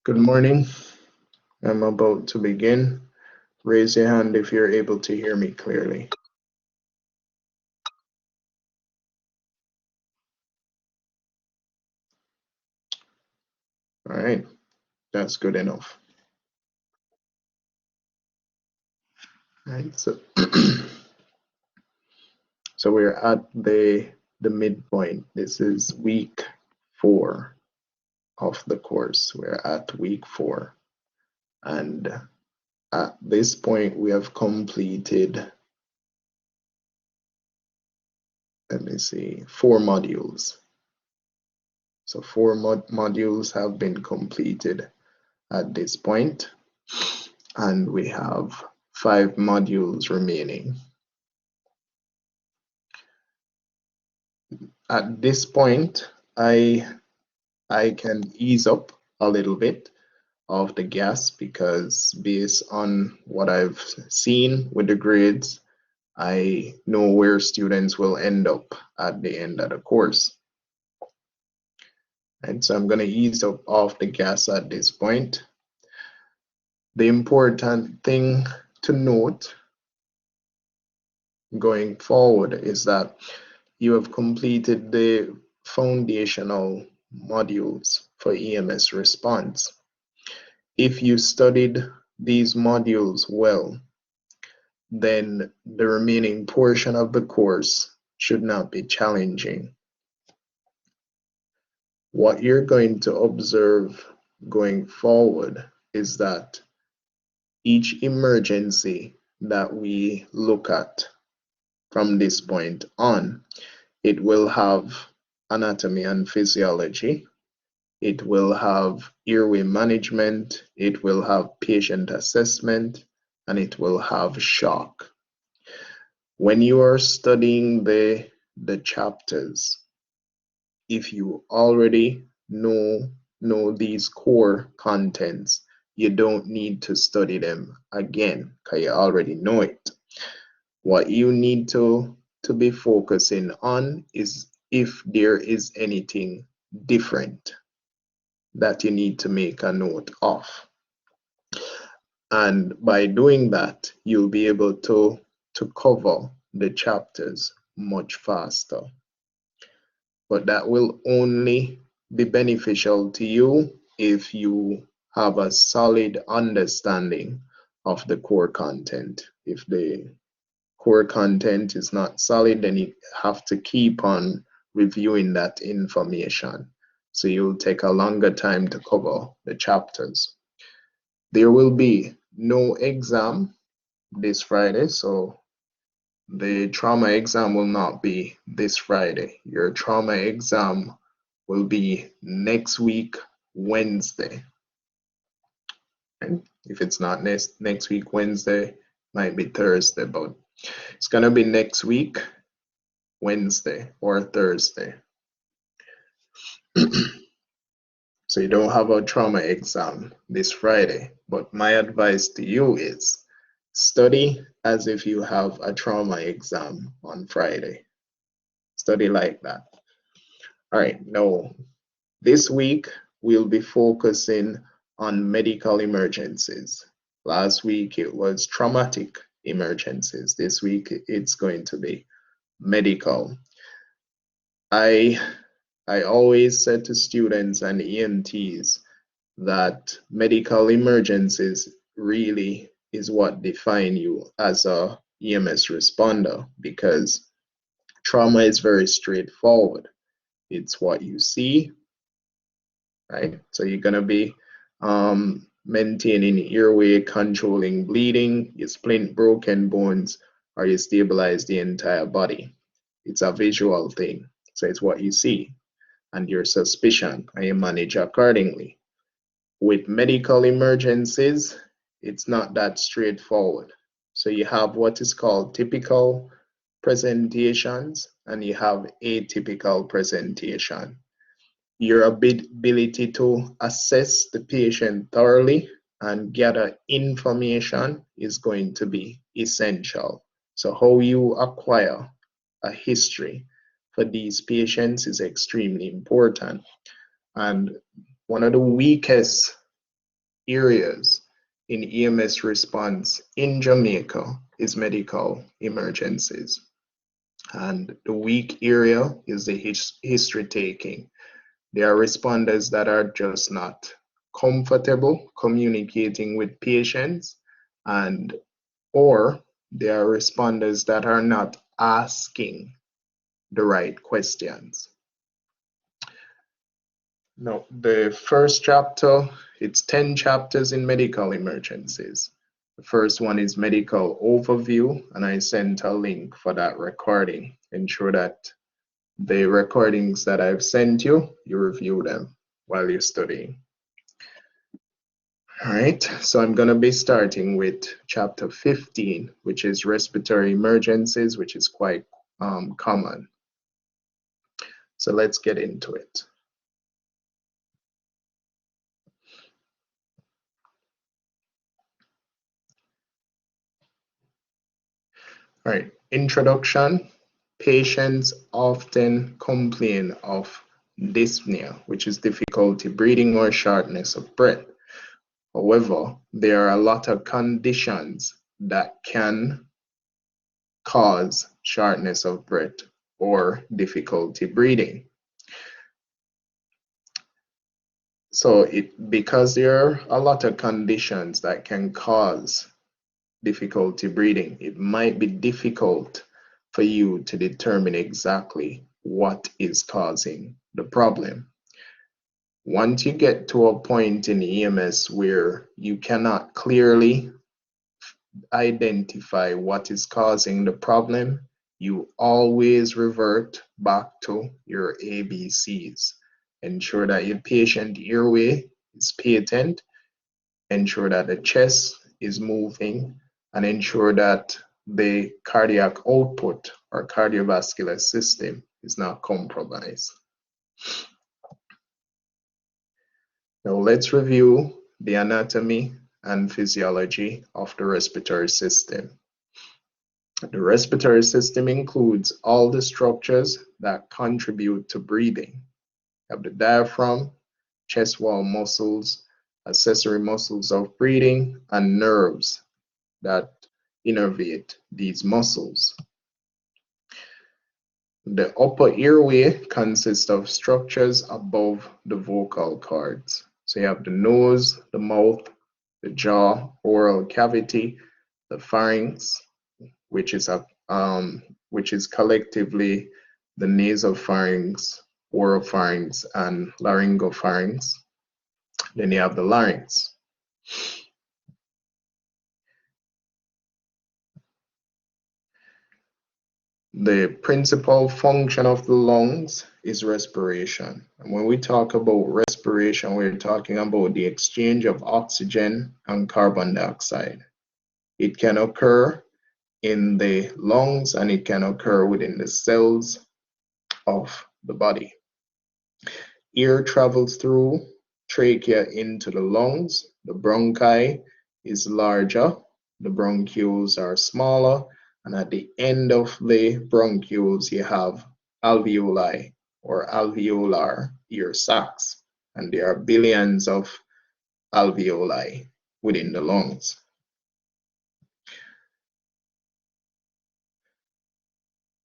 Good morning. I'm about to begin. Raise your hand if you're able to hear me clearly. All right, that's good enough. All right, so so we're at the midpoint. This is week 4 of the course. We're at week 4, and at this point we have completed, let me see, 4 modules. So 4 modules have been completed at this point, and we have 5 modules remaining. At this point, I can ease up a little bit of the gas because based on what I've seen with the grades, I know where students will end up at the end of the course. And so I'm going to ease up off the gas at this point. The important thing to note going forward is that you have completed the foundational modules for EMS response. If you studied these modules well, then the remaining portion of the course should not be challenging. What you're going to observe going forward is that each emergency that we look at from this point on, it will have anatomy and physiology, it will have airway management, it will have patient assessment, and it will have shock. When you are studying the chapters, if you already know these core contents, you don't need to study them again because you already know it. What you need to be focusing on is if there is anything different that you need to make a note of. And by doing that, you'll be able to cover the chapters much faster. But that will only be beneficial to you if you have a solid understanding of the core content. If the core content is not solid, then you have to keep on reviewing that information. So you'll take a longer time to cover the chapters. There will be no exam this Friday, so the trauma exam will not be this Friday. Your trauma exam will be next week, Wednesday. And if it's not next week, Wednesday, might be Thursday, but it's gonna be next week, Wednesday or Thursday. So you don't have a trauma exam this Friday, but my advice to you is study as if you have a trauma exam on Friday. Study like that. All right, now this week we'll be focusing on medical emergencies. Last week it was traumatic emergencies. This week it's going to be medical. I always said to students and EMTs that medical emergencies really is what define you as a EMS responder, because trauma is very straightforward. It's what you see, right? So you're gonna be maintaining airway, controlling bleeding, you splint broken bones, or you stabilize the entire body. It's a visual thing. So it's what you see and your suspicion, and you manage accordingly. With medical emergencies, it's not that straightforward. So you have what is called typical presentations and you have atypical presentation. Your ability to assess the patient thoroughly and gather information is going to be essential. So how you acquire a history for these patients is extremely important. And one of the weakest areas in EMS response in Jamaica is medical emergencies. And the weak area is the history taking. There are responders that are just not comfortable communicating with patients, and or there are responders that are not asking the right questions. Now, the first chapter, it's 10 chapters in medical emergencies. The first one is medical overview, and I sent a link for that recording. Ensure that the recordings that I've sent you, you review them while you're studying. All right, so I'm going to be starting with chapter 15, which is respiratory emergencies, which is quite common. So let's get into it. All right, introduction. Patients often complain of dyspnea, which is difficulty breathing or shortness of breath. However, there are a lot of conditions that can cause shortness of breath or difficulty breathing. So because there are a lot of conditions that can cause difficulty breathing, it might be difficult for you to determine exactly what is causing the problem. Once you get to a point in EMS where you cannot clearly identify what is causing the problem, you always revert back to your ABCs. Ensure that your patient airway is patent, ensure that the chest is moving, and ensure that the cardiac output or cardiovascular system is not compromised. Now let's review the anatomy and physiology of the respiratory system. The respiratory system includes all the structures that contribute to breathing. You have the diaphragm, chest wall muscles, accessory muscles of breathing, and nerves that innervate these muscles. The upper airway consists of structures above the vocal cords. So you have the nose, the mouth, the jaw, oral cavity, the pharynx, which is collectively the nasopharynx, oropharynx, and laryngopharynx. Then you have the larynx. The principal function of the lungs is respiration. And when we talk about respiration, we're talking about the exchange of oxygen and carbon dioxide. It can occur in the lungs and it can occur within the cells of the body. Air travels through trachea into the lungs. The bronchi is larger, the bronchioles are smaller, and at the end of the bronchioles you have alveoli or alveolar ear sacs, and there are billions of alveoli within the lungs.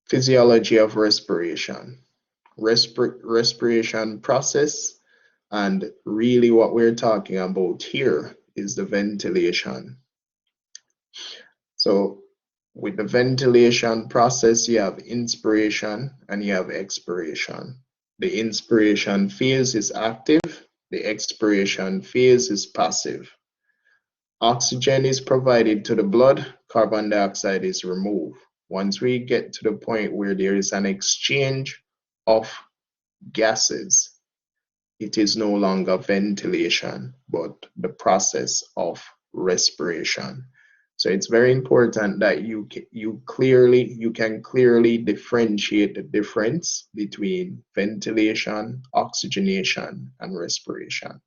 Physiology of respiration. Respiration process, and really what we're talking about here is the ventilation. So with the ventilation process, you have inspiration and you have expiration. The inspiration phase is active, the expiration phase is passive. Oxygen is provided to the blood, carbon dioxide is removed. Once we get to the point where there is an exchange of gases, it is no longer ventilation, but the process of respiration. So it's very important that you can clearly differentiate the difference between ventilation, oxygenation, and respiration.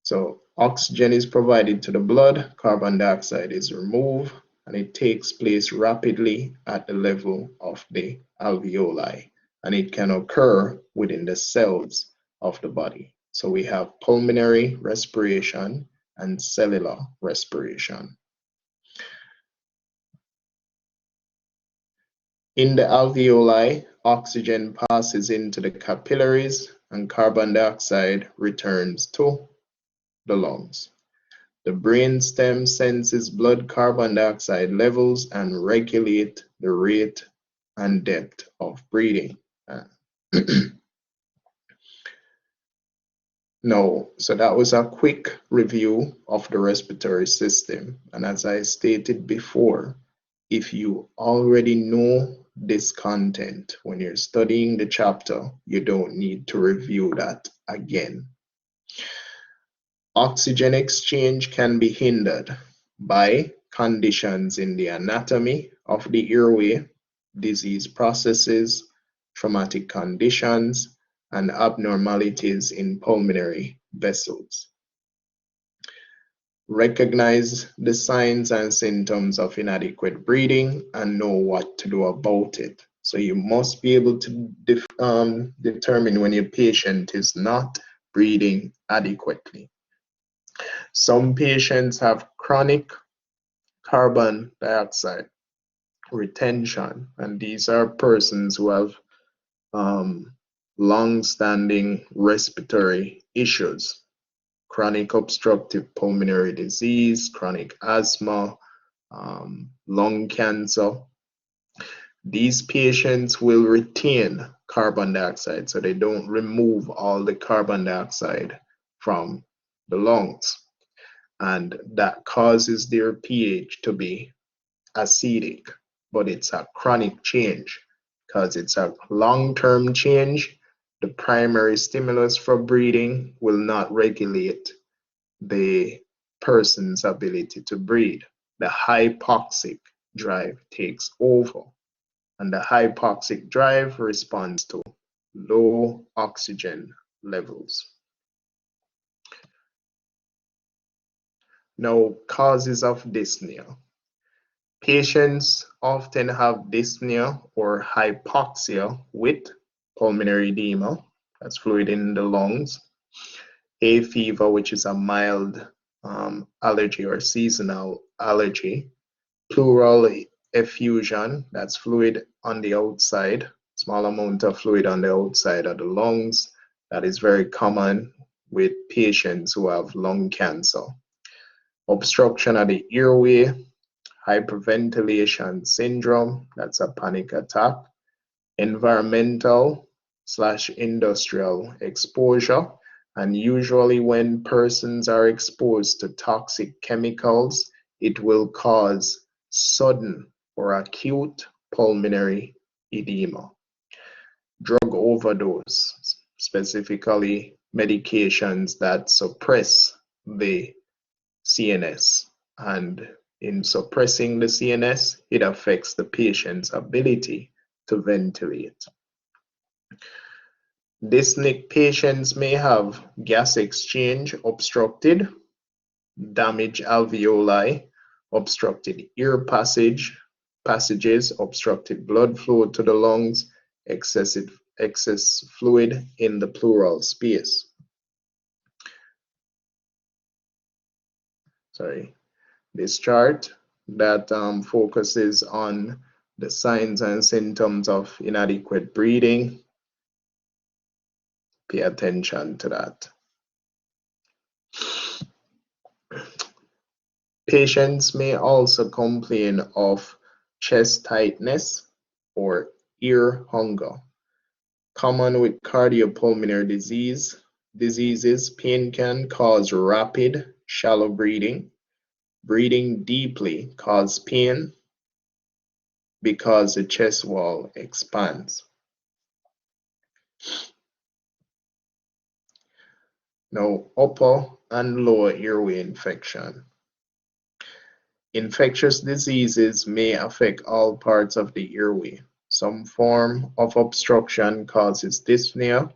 So oxygen is provided to the blood, carbon dioxide is removed, and it takes place rapidly at the level of the alveoli, and it can occur within the cells of the body. So we have pulmonary respiration and cellular respiration. In the alveoli, oxygen passes into the capillaries and carbon dioxide returns to the lungs. The brainstem senses blood carbon dioxide levels and regulates the rate and depth of breathing. No, so that was a quick review of the respiratory system. And as I stated before, if you already know this content when you're studying the chapter, you don't need to review that again. Oxygen exchange can be hindered by conditions in the anatomy of the airway, disease processes, traumatic conditions, and abnormalities in pulmonary vessels. Recognize the signs and symptoms of inadequate breathing and know what to do about it. So you must be able to determine when your patient is not breathing adequately. Some patients have chronic carbon dioxide retention, and these are persons who have long-standing respiratory issues, chronic obstructive pulmonary disease, chronic asthma, lung cancer. These patients will retain carbon dioxide, so they don't remove all the carbon dioxide from the lungs, and that causes their pH to be acidic, but it's a chronic change because it's a long-term change. The primary stimulus for breathing will not regulate the person's ability to breathe. The hypoxic drive takes over, and the hypoxic drive responds to low oxygen levels. Now, causes of dyspnea. Patients often have dyspnea or hypoxia with pulmonary edema, that's fluid in the lungs, hay fever, which is a mild allergy or seasonal allergy, pleural effusion, that's fluid on the outside, small amount of fluid on the outside of the lungs. That is very common with patients who have lung cancer. Obstruction of the airway, hyperventilation syndrome, that's a panic attack, environmental/industrial exposure, and usually when persons are exposed to toxic chemicals, it will cause sudden or acute pulmonary edema. Drug overdose, specifically medications that suppress the CNS, and in suppressing the CNS, it affects the patient's ability to ventilate. Dyspneic patients may have gas exchange obstructed, damaged alveoli, obstructed air passages, obstructed blood flow to the lungs, excess fluid in the pleural space. This chart that focuses on the signs and symptoms of inadequate breathing. Pay attention to that. Patients may also complain of chest tightness or ear hunger. Common with cardiopulmonary diseases, pain can cause rapid, shallow breathing. Breathing deeply causes pain because the chest wall expands. Now, upper and lower airway infection. Infectious diseases may affect all parts of the airway. Some form of obstruction causes dyspnea,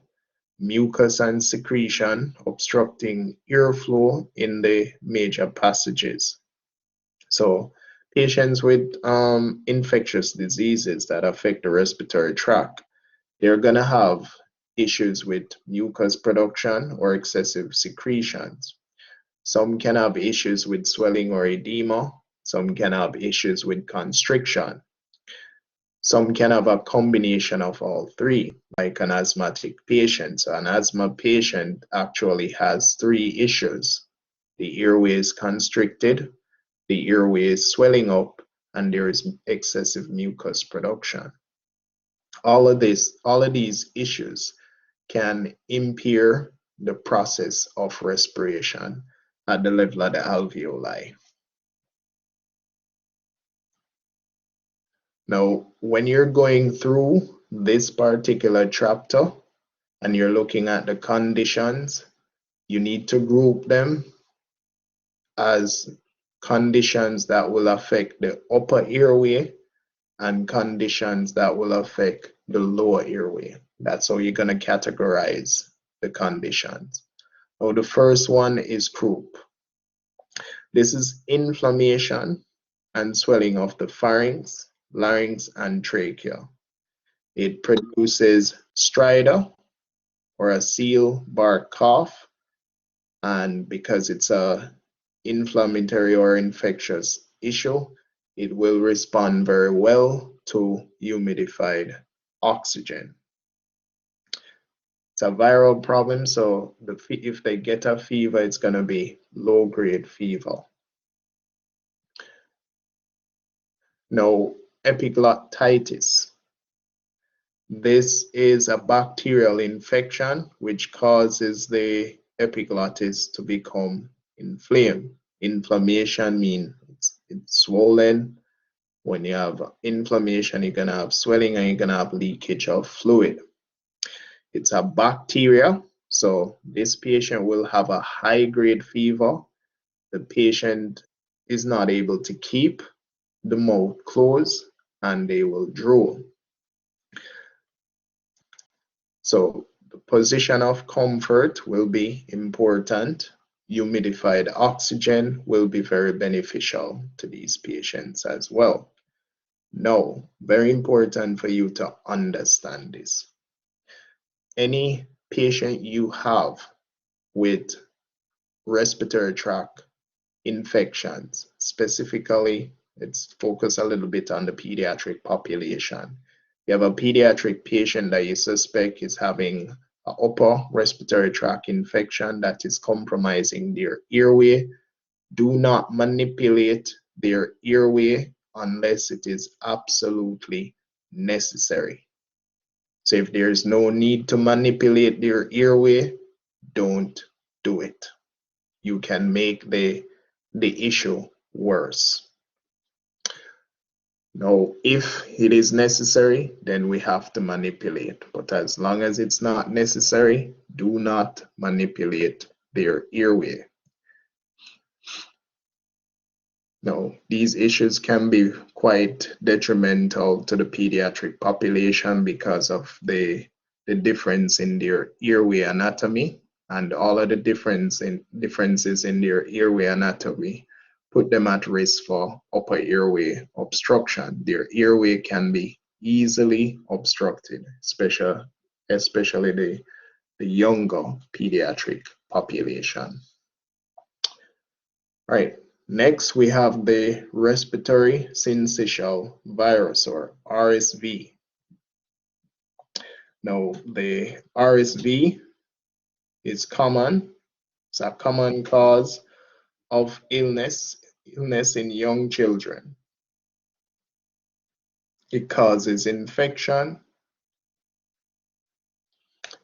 mucus and secretion obstructing airflow in the major passages. So patients with infectious diseases that affect the respiratory tract, they're going to have issues with mucus production or excessive secretions. Some can have issues with swelling or edema. Some can have issues with constriction. Some can have a combination of all three, like an asthmatic patient. So an asthma patient actually has three issues. The airway is constricted, the airway is swelling up, and there is excessive mucus production. All of these issues can impair the process of respiration at the level of the alveoli. Now, when you're going through this particular chapter and you're looking at the conditions, you need to group them as conditions that will affect the upper airway and conditions that will affect the lower airway. That's how you're going to categorize the conditions. Now, the first one is croup. This is inflammation and swelling of the pharynx, larynx, and trachea. It produces stridor or a seal bark cough, and because it's a inflammatory or infectious issue, it will respond very well to humidified oxygen. It's a viral problem, so if they get a fever, it's going to be low-grade fever. Now, epiglottitis. This is a bacterial infection which causes the epiglottis to become inflamed. Inflammation means it's swollen. When you have inflammation, you're going to have swelling and you're going to have leakage of fluid. It's a bacteria, so this patient will have a high-grade fever. The patient is not able to keep the mouth closed and they will drool. So the position of comfort will be important. Humidified oxygen will be very beneficial to these patients as well. Now, very important for you to understand this. Any patient you have with respiratory tract infections, specifically, let's focus a little bit on the pediatric population. You have a pediatric patient that you suspect is having an upper respiratory tract infection that is compromising their airway. Do not manipulate their airway unless it is absolutely necessary. So if there's no need to manipulate their airway, don't do it. You can make the issue worse. Now, if it is necessary, then we have to manipulate. But as long as it's not necessary, do not manipulate their airway. Now, these issues can be quite detrimental to the pediatric population because of the difference in their airway anatomy, and all of the differences in their airway anatomy put them at risk for upper airway obstruction. Their airway can be easily obstructed, especially the younger pediatric population. All right. Next, we have the respiratory syncytial virus, or RSV. Now, the RSV is common. It's a common cause of illness in young children. It causes infection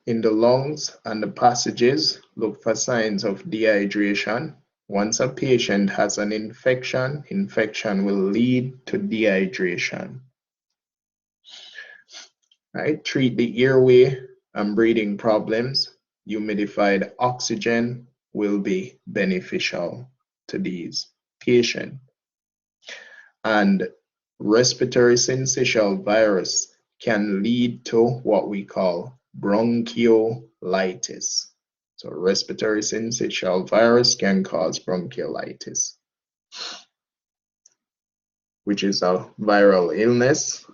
in the lungs and the passages. Look for signs of dehydration. Once a patient has an infection will lead to dehydration. Right? Treat the airway and breathing problems. Humidified oxygen will be beneficial to these patients. And respiratory syncytial virus can lead to what we call bronchiolitis. So respiratory syncytial virus can cause bronchiolitis, which is a viral illness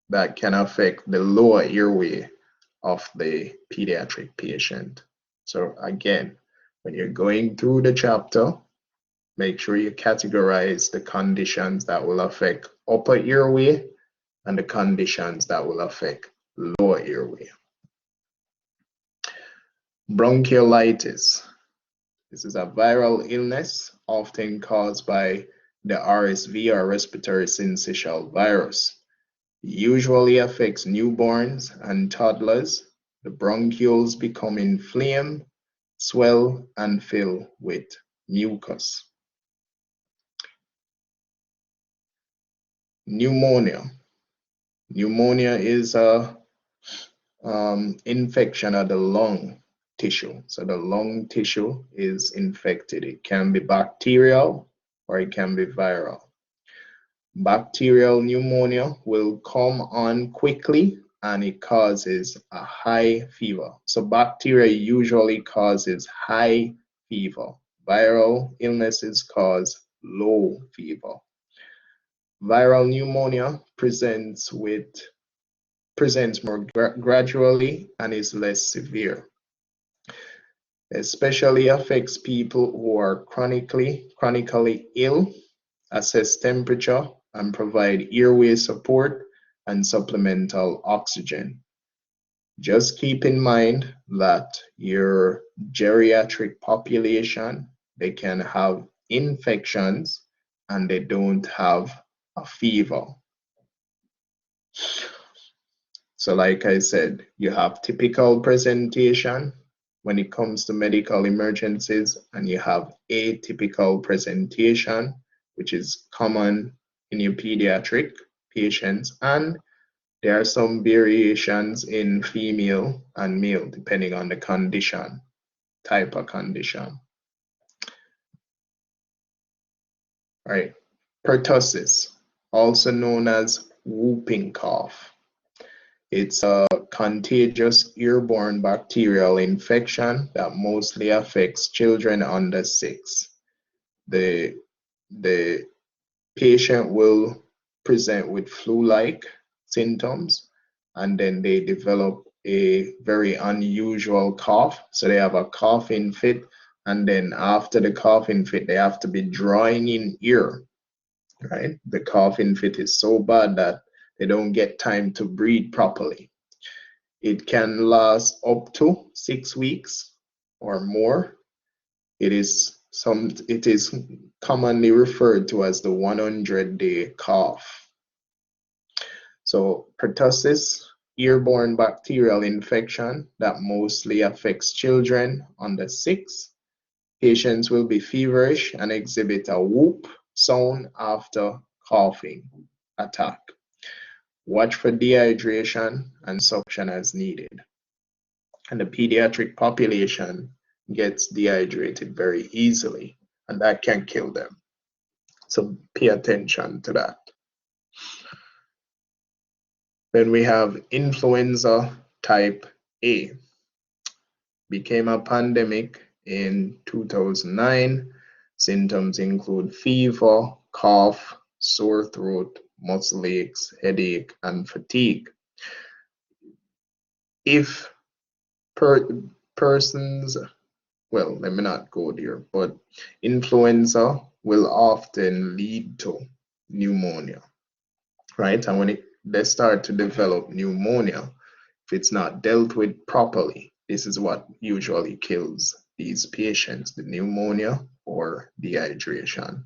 that can affect the lower airway of the pediatric patient. So again, when you're going through the chapter, make sure you categorize the conditions that will affect upper airway and the conditions that will affect lower airway. Bronchiolitis. This is a viral illness often caused by the RSV or respiratory syncytial virus. It usually affects newborns and toddlers. The bronchioles become inflamed, swell, and fill with mucus. Pneumonia. Pneumonia is a infection of the lung tissue. So the lung tissue is infected. It can be bacterial or it can be viral. Bacterial pneumonia will come on quickly and it causes a high fever. So bacteria usually causes high fever. Viral illnesses cause low fever. Viral pneumonia presents more gradually and is less severe. Especially affects people who are chronically ill, assess temperature, and provide airway support and supplemental oxygen. Just keep in mind that your geriatric population, they can have infections and they don't have a fever. So like I said, you have typical presentation when it comes to medical emergencies, and you have atypical presentation, which is common in your pediatric patients, and there are some variations in female and male depending on the condition, type of condition. All right, pertussis, also known as whooping cough. It's a contagious airborne bacterial infection that mostly affects children under 6. The patient will present with flu-like symptoms, and then they develop a very unusual cough. So they have a coughing fit, and then after the coughing fit, they have to be drawing in air, right? The coughing fit is so bad that they don't get time to breathe properly. It can last up to 6 weeks or more. It is commonly referred to as the 100-day cough. So pertussis, airborne bacterial infection that mostly affects children under 6. Patients will be feverish and exhibit a whoop sound after coughing attack. Watch for dehydration and suction as needed. And the pediatric population gets dehydrated very easily, and that can kill them. So pay attention to that. Then we have Influenza Type A. Became a pandemic in 2009. Symptoms include fever, cough, sore throat, muscle aches, headache, and fatigue. If persons, well, let me not go there, but influenza will often lead to pneumonia, right? And when they start to develop pneumonia, if it's not dealt with properly, this is what usually kills these patients, the pneumonia or dehydration.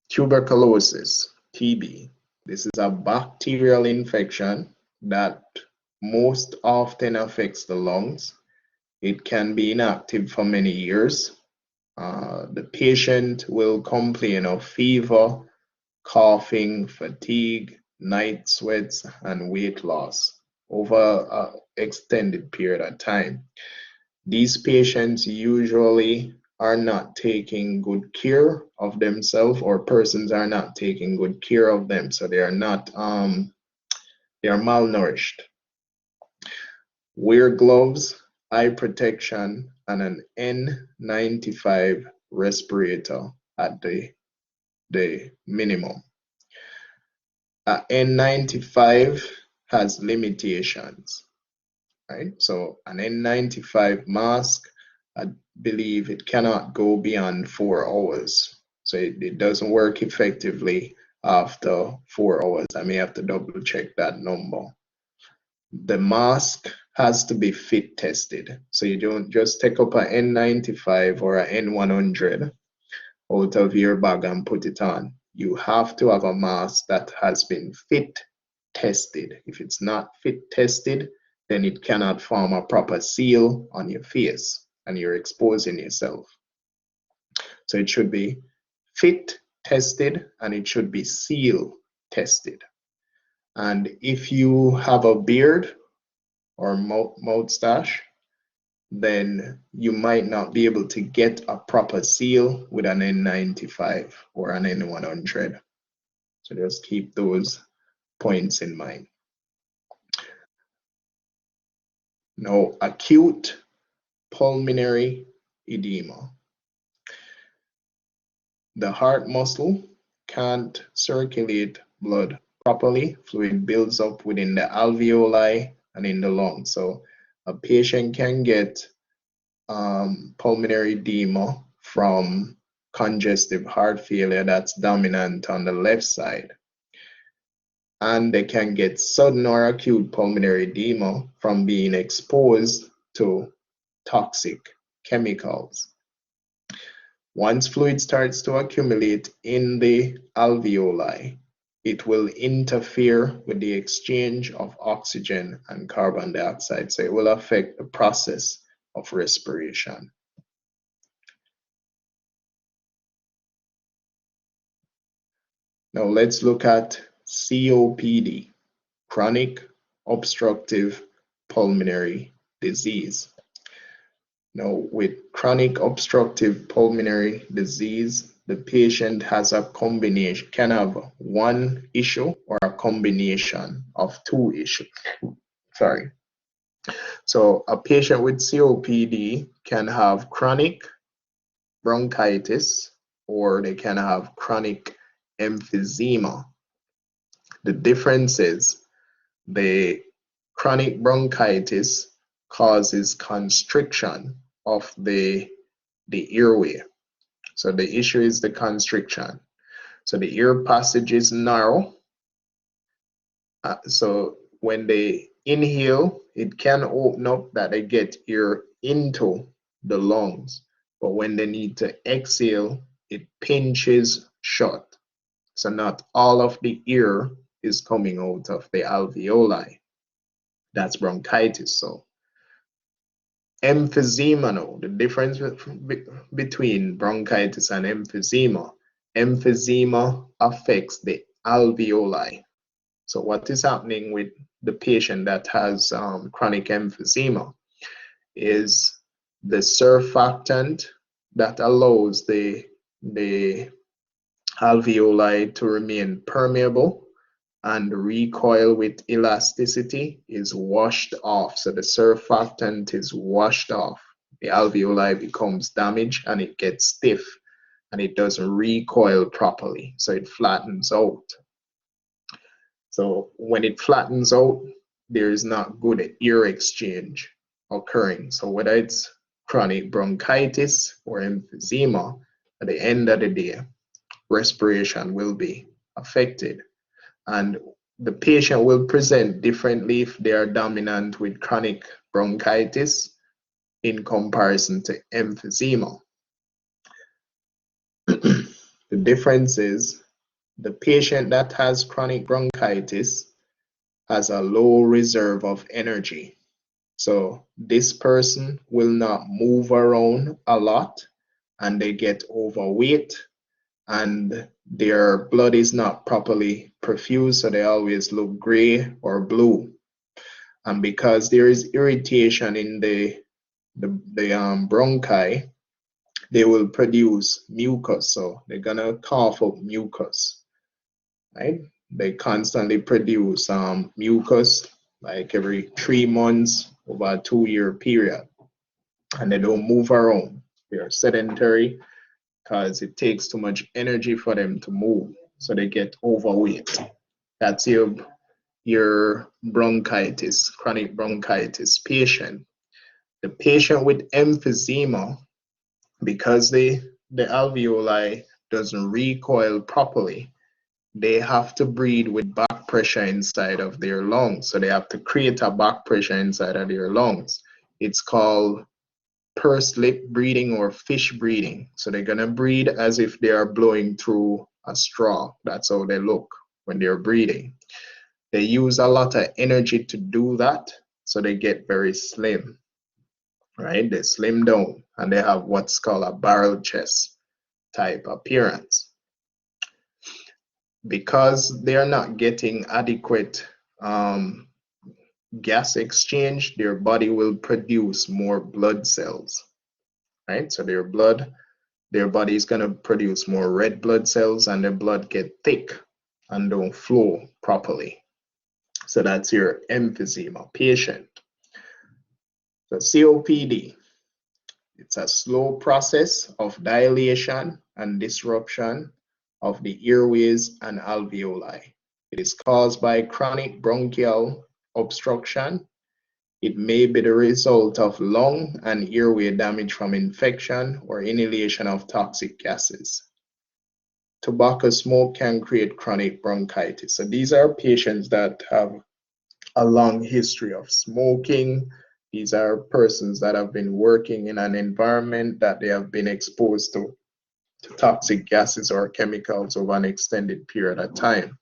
Tuberculosis, TB. This is a bacterial infection that most often affects the lungs. It can be inactive for many years. The patient will complain of fever, coughing, fatigue, night sweats, and weight loss over an extended period of time. These patients usually are not taking good care of themselves, or persons are not taking good care of them, so they are not they are malnourished. Wear gloves, eye protection, and an N95 respirator at the minimum. a N95 has limitations, right? So an N95 mask, I believe it cannot go beyond 4 hours. So it doesn't work effectively after 4 hours. I may have to double check that number. The mask has to be fit tested. So you don't just take up an N95 or an N100 out of your bag and put it on. You have to have a mask that has been fit tested. If it's not fit tested, then it cannot form a proper seal on your face and you're exposing yourself. So it should be fit tested and it should be seal tested. And if you have a beard or moustache, then you might not be able to get a proper seal with an N95 or an N100. So just keep those points in mind. Now, acute pulmonary edema. The heart muscle can't circulate blood properly. Fluid builds up within the alveoli and in the lungs. So a patient can get pulmonary edema from congestive heart failure that's dominant on the left side. And they can get sudden or acute pulmonary edema from being exposed to toxic chemicals. Once fluid starts to accumulate in the alveoli, it will interfere with the exchange of oxygen and carbon dioxide. So it will affect the process of respiration. Now let's look at COPD, chronic obstructive pulmonary disease. Now with chronic obstructive pulmonary disease, the patient has a combination, can have one issue or a combination of two issues. Sorry. So a patient with COPD can have chronic bronchitis or they can have chronic emphysema. The difference is the chronic bronchitis causes constriction of the airway. So the issue is the constriction. So the air passage is narrow. So when they inhale, it can open up that they get air into the lungs. But when they need to exhale, it pinches shut. So not all of the air is coming out of the alveoli. That's bronchitis. So emphysema now, the difference between bronchitis and emphysema. Emphysema affects the alveoli. So what is happening with the patient that has chronic emphysema is the surfactant that allows the alveoli to remain permeable and recoil with elasticity is washed off. So the surfactant is washed off. The alveoli becomes damaged and it gets stiff and it doesn't recoil properly. So it flattens out. So when it flattens out, there is not good air exchange occurring. So whether it's chronic bronchitis or emphysema, at the end of the day, respiration will be affected. And the patient will present differently if they are dominant with chronic bronchitis in comparison to emphysema. The difference is the patient that has chronic bronchitis has a low reserve of energy. So this person will not move around a lot and they get overweight and their blood is not properly perfused, so they always look gray or blue. And because there is irritation in the bronchi, they will produce mucus. So they're gonna cough up mucus, right? They constantly produce mucus like every 3 months over a 2-year period, and they don't move around. They're sedentary because it takes too much energy for them to move, so they get overweight. That's your bronchitis, chronic bronchitis patient. The patient with emphysema, because the alveoli doesn't recoil properly, they have to breathe with back pressure inside of their lungs. So they have to create a back pressure inside of their lungs. It's called pursed lip breathing or fish breathing. So they're gonna breathe as if they are blowing through a straw. That's how they look when they're breathing. They use a lot of energy to do that, so they get very slim, right? They slim down and they have what's called a barrel chest type appearance. Because they are not getting adequate gas exchange, their body will produce more blood cells, right? So their body is going to produce more red blood cells, and their blood get thick and don't flow properly. So that's your emphysema patient. So COPD, it's a slow process of dilation and disruption of the airways and alveoli. It is caused by chronic bronchial obstruction. It may be the result of lung and airway damage from infection or inhalation of toxic gases. Tobacco smoke can create chronic bronchitis. So these are patients that have a long history of smoking. These are persons that have been working in an environment that they have been exposed to toxic gases or chemicals over an extended period of time.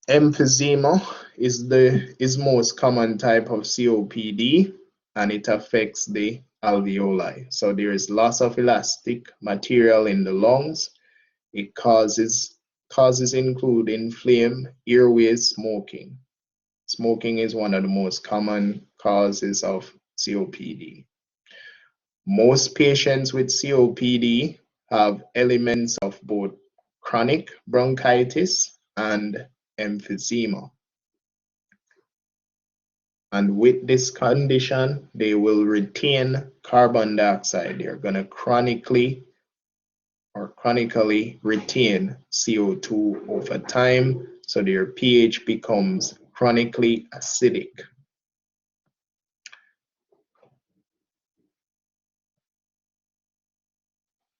Emphysema is most common type of COPD, and it affects the alveoli. So there is loss of elastic material in the lungs. It causes include inflamed airways, smoking. Smoking is one of the most common causes of COPD. Most patients with COPD have elements of both chronic bronchitis and emphysema. And with this condition, they will retain carbon dioxide. They're going to chronically retain CO2 over time, so their pH becomes chronically acidic.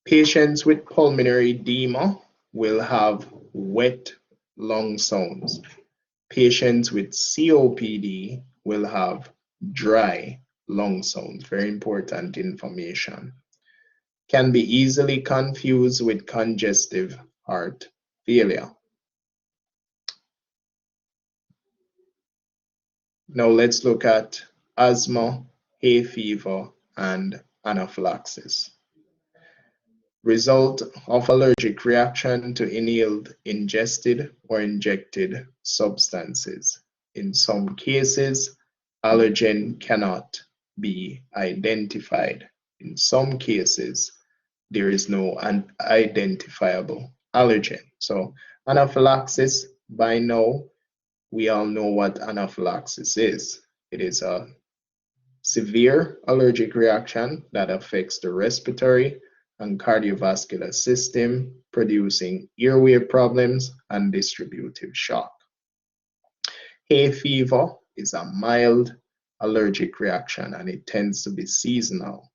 Patients with pulmonary edema will have wet lung sounds. Patients with COPD will have dry lung sounds. Very important information. Can be easily confused with congestive heart failure. Now let's look at asthma, hay fever, and anaphylaxis. Result of allergic reaction to inhaled, ingested, or injected substances. In some cases, allergen cannot be identified. In some cases, there is no identifiable allergen. So anaphylaxis, by now, we all know what anaphylaxis is. It is a severe allergic reaction that affects the respiratory and cardiovascular system, producing airway problems and distributive shock. Hay fever is a mild allergic reaction, and it tends to be seasonal.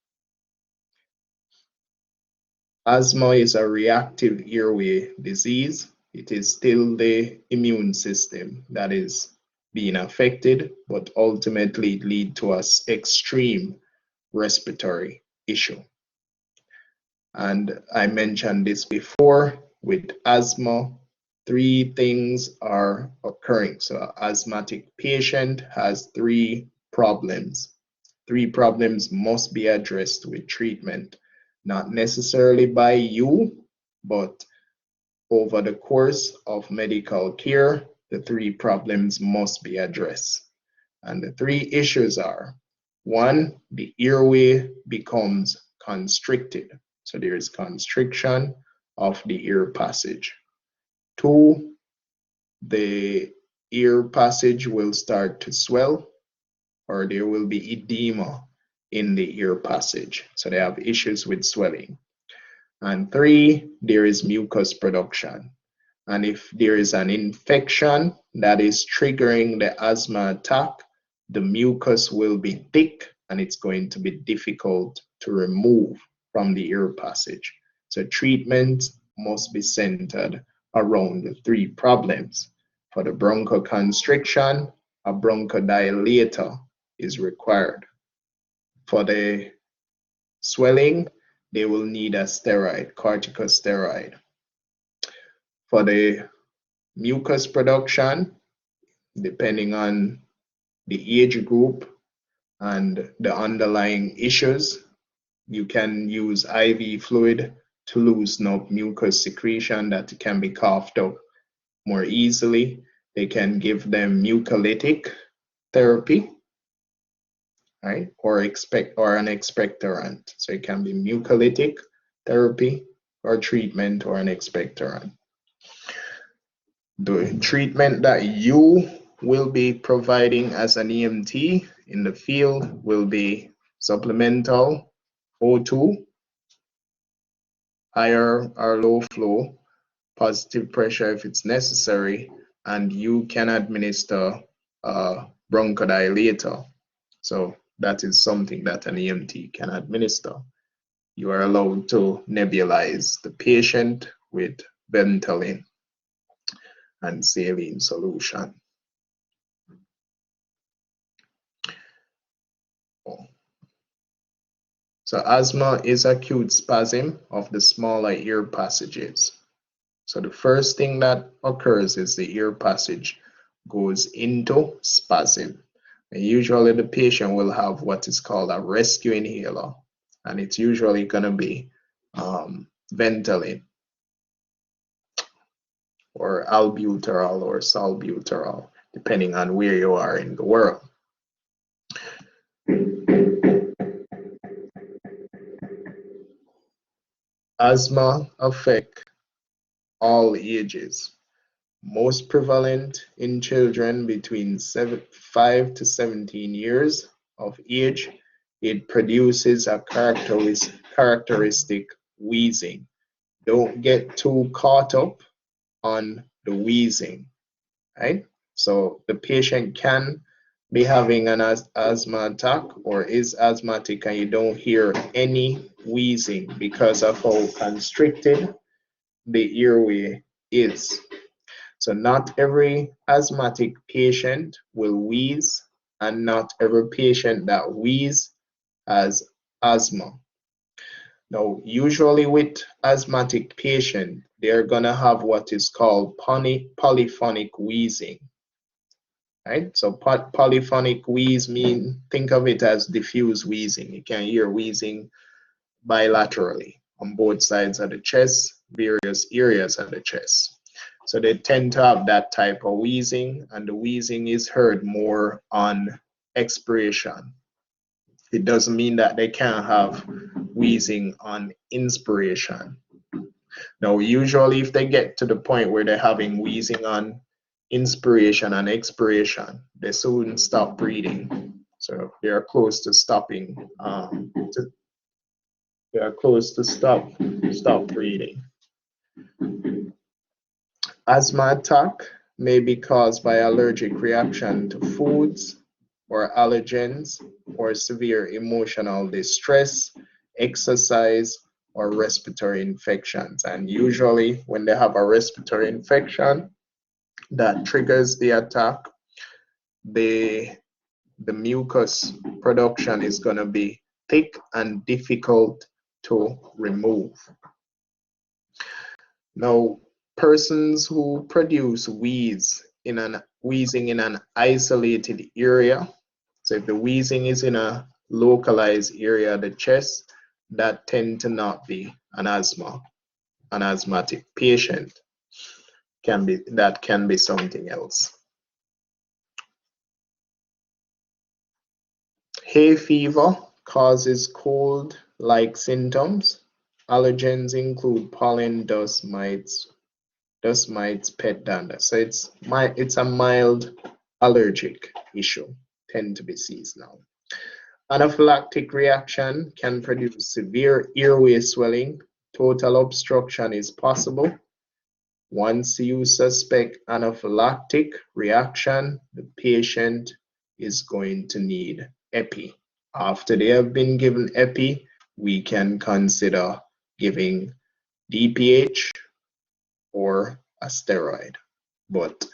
Asthma is a reactive airway disease. It is still the immune system that is being affected, but ultimately it leads to an extreme respiratory issue. And I mentioned this before, with asthma, 3 things are occurring. So an asthmatic patient has 3 problems. 3 problems must be addressed with treatment, not necessarily by you, but over the course of medical care, the 3 problems must be addressed. And the 3 issues are: 1, the airway becomes constricted. So there is constriction of the air passage. 2, the air passage will start to swell, or there will be edema in the air passage. So they have issues with swelling. And 3, there is mucus production. And if there is an infection that is triggering the asthma attack, the mucus will be thick and it's going to be difficult to remove from the air passage. So treatment must be centered around the 3 problems. For the bronchoconstriction, a bronchodilator is required. For the swelling, they will need a steroid, corticosteroid. For the mucus production, depending on the age group and the underlying issues, you can use IV fluid to loosen up mucus secretion that can be coughed up more easily. They can give them mucolytic therapy, right? Or an expectorant. So it can be mucolytic therapy or treatment or an expectorant. The treatment that you will be providing as an EMT in the field will be supplemental O2, higher or low flow, positive pressure if it's necessary, and you can administer a bronchodilator. So that is something that an EMT can administer. You are allowed to nebulize the patient with Ventolin and saline solution. So asthma is acute spasm of the smaller ear passages. So the first thing that occurs is the ear passage goes into spasm. And usually the patient will have what is called a rescue inhaler, and it's usually going to be Ventolin or albuterol or salbuterol, depending on where you are in the world. Asthma affects all ages. Most prevalent in children between 5 to 17 years of age. It produces a characteristic wheezing. Don't get too caught up on the wheezing, right? So the patient can be having an asthma attack or is asthmatic and you don't hear any wheezing because of how constricted the airway is. So not every asthmatic patient will wheeze, and not every patient that wheezes has asthma. Now, usually with asthmatic patient, they're gonna have what is called polyphonic wheezing, right? So polyphonic wheeze think of it as diffuse wheezing. You can hear wheezing bilaterally on both sides of the chest, various areas of the chest. So they tend to have that type of wheezing, and the wheezing is heard more on expiration. It doesn't mean that they can't have wheezing on inspiration. Now, usually if they get to the point where they're having wheezing on inspiration and expiration, they soon stop breathing. So they are close to stopping. They are close to stop breathing. Asthma attack may be caused by allergic reaction to foods or allergens, or severe emotional distress, exercise, or respiratory infections. And usually when they have a respiratory infection that triggers the attack, the mucus production is going to be thick and difficult to remove. Now, persons who produce wheezing in an isolated area, so if the wheezing is in a localized area of the chest, that tend to not be an asthmatic patient. That can be something else. Hay fever causes cold-like symptoms. Allergens include pollen, dust mites, pet dander. So it's a mild allergic issue, tend to be seasonal. Anaphylactic reaction can produce severe airway swelling total obstruction is possible. Once you suspect anaphylactic reaction, the patient is going to need epi. After they have been given epi, we can consider giving DPH or a steroid. But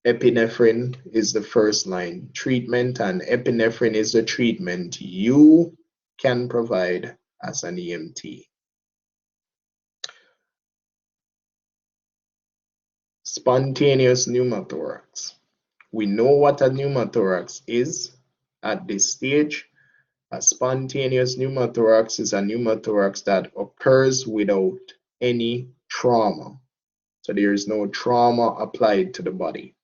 epinephrine is the first line treatment, and epinephrine is the treatment you can provide as an EMT. Spontaneous pneumothorax. We know what a pneumothorax is at this stage. A spontaneous pneumothorax is a pneumothorax that occurs without any trauma. So there is no trauma applied to the body.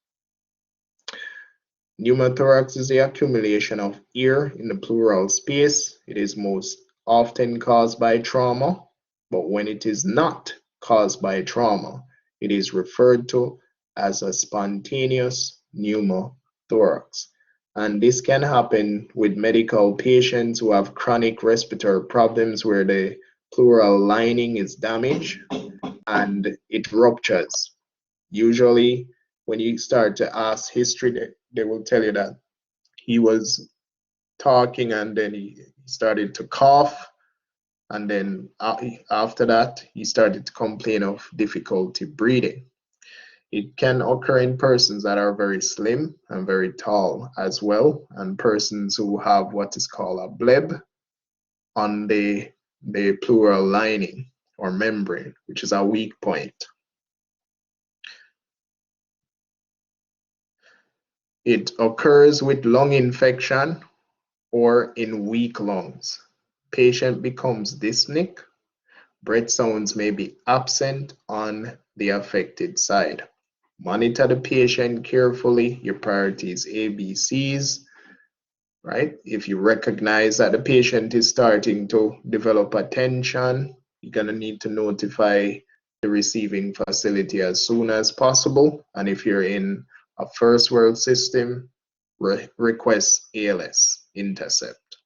Pneumothorax is the accumulation of air in the pleural space. It is most often caused by trauma, but when it is not caused by trauma, it is referred to as a spontaneous pneumothorax. And this can happen with medical patients who have chronic respiratory problems where the pleural lining is damaged and it ruptures. Usually, when you start to ask history, they will tell you that he was talking and then he started to cough, and then after that he started to complain of difficulty breathing. It can occur in persons that are very slim and very tall as well, and persons who have what is called a bleb on the pleural lining or membrane, which is a weak point. It occurs with lung infection or in weak lungs. Patient becomes dyspneic. Breath sounds may be absent on the affected side. Monitor the patient carefully. Your priorities ABCs, right? If you recognize that the patient is starting to develop a tension, you're gonna need to notify the receiving facility as soon as possible. And if you're in a first world system, request ALS intercept.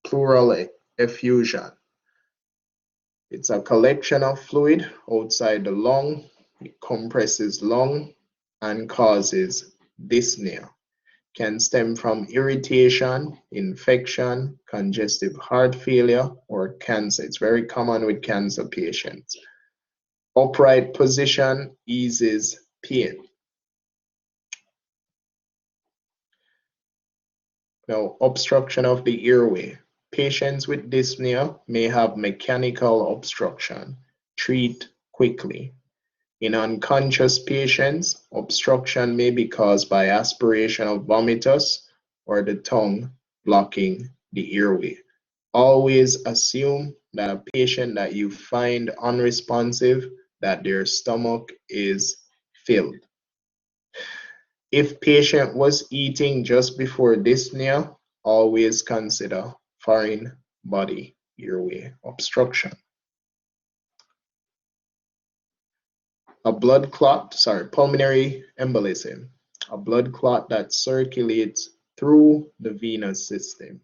Pleural effusion. It's a collection of fluid outside the lung. It compresses lung and causes dyspnea. Can stem from irritation, infection, congestive heart failure, or cancer. It's very common with cancer patients. Upright position eases pain. Now, obstruction of the airway. Patients with dyspnea may have mechanical obstruction. Treat quickly. In unconscious patients, obstruction may be caused by aspiration of vomitus or the tongue blocking the airway. Always assume that a patient that you find unresponsive, that their stomach is filled. If patient was eating just before dyspnea, always consider foreign body airway obstruction. Pulmonary embolism, a blood clot that circulates through the venous system.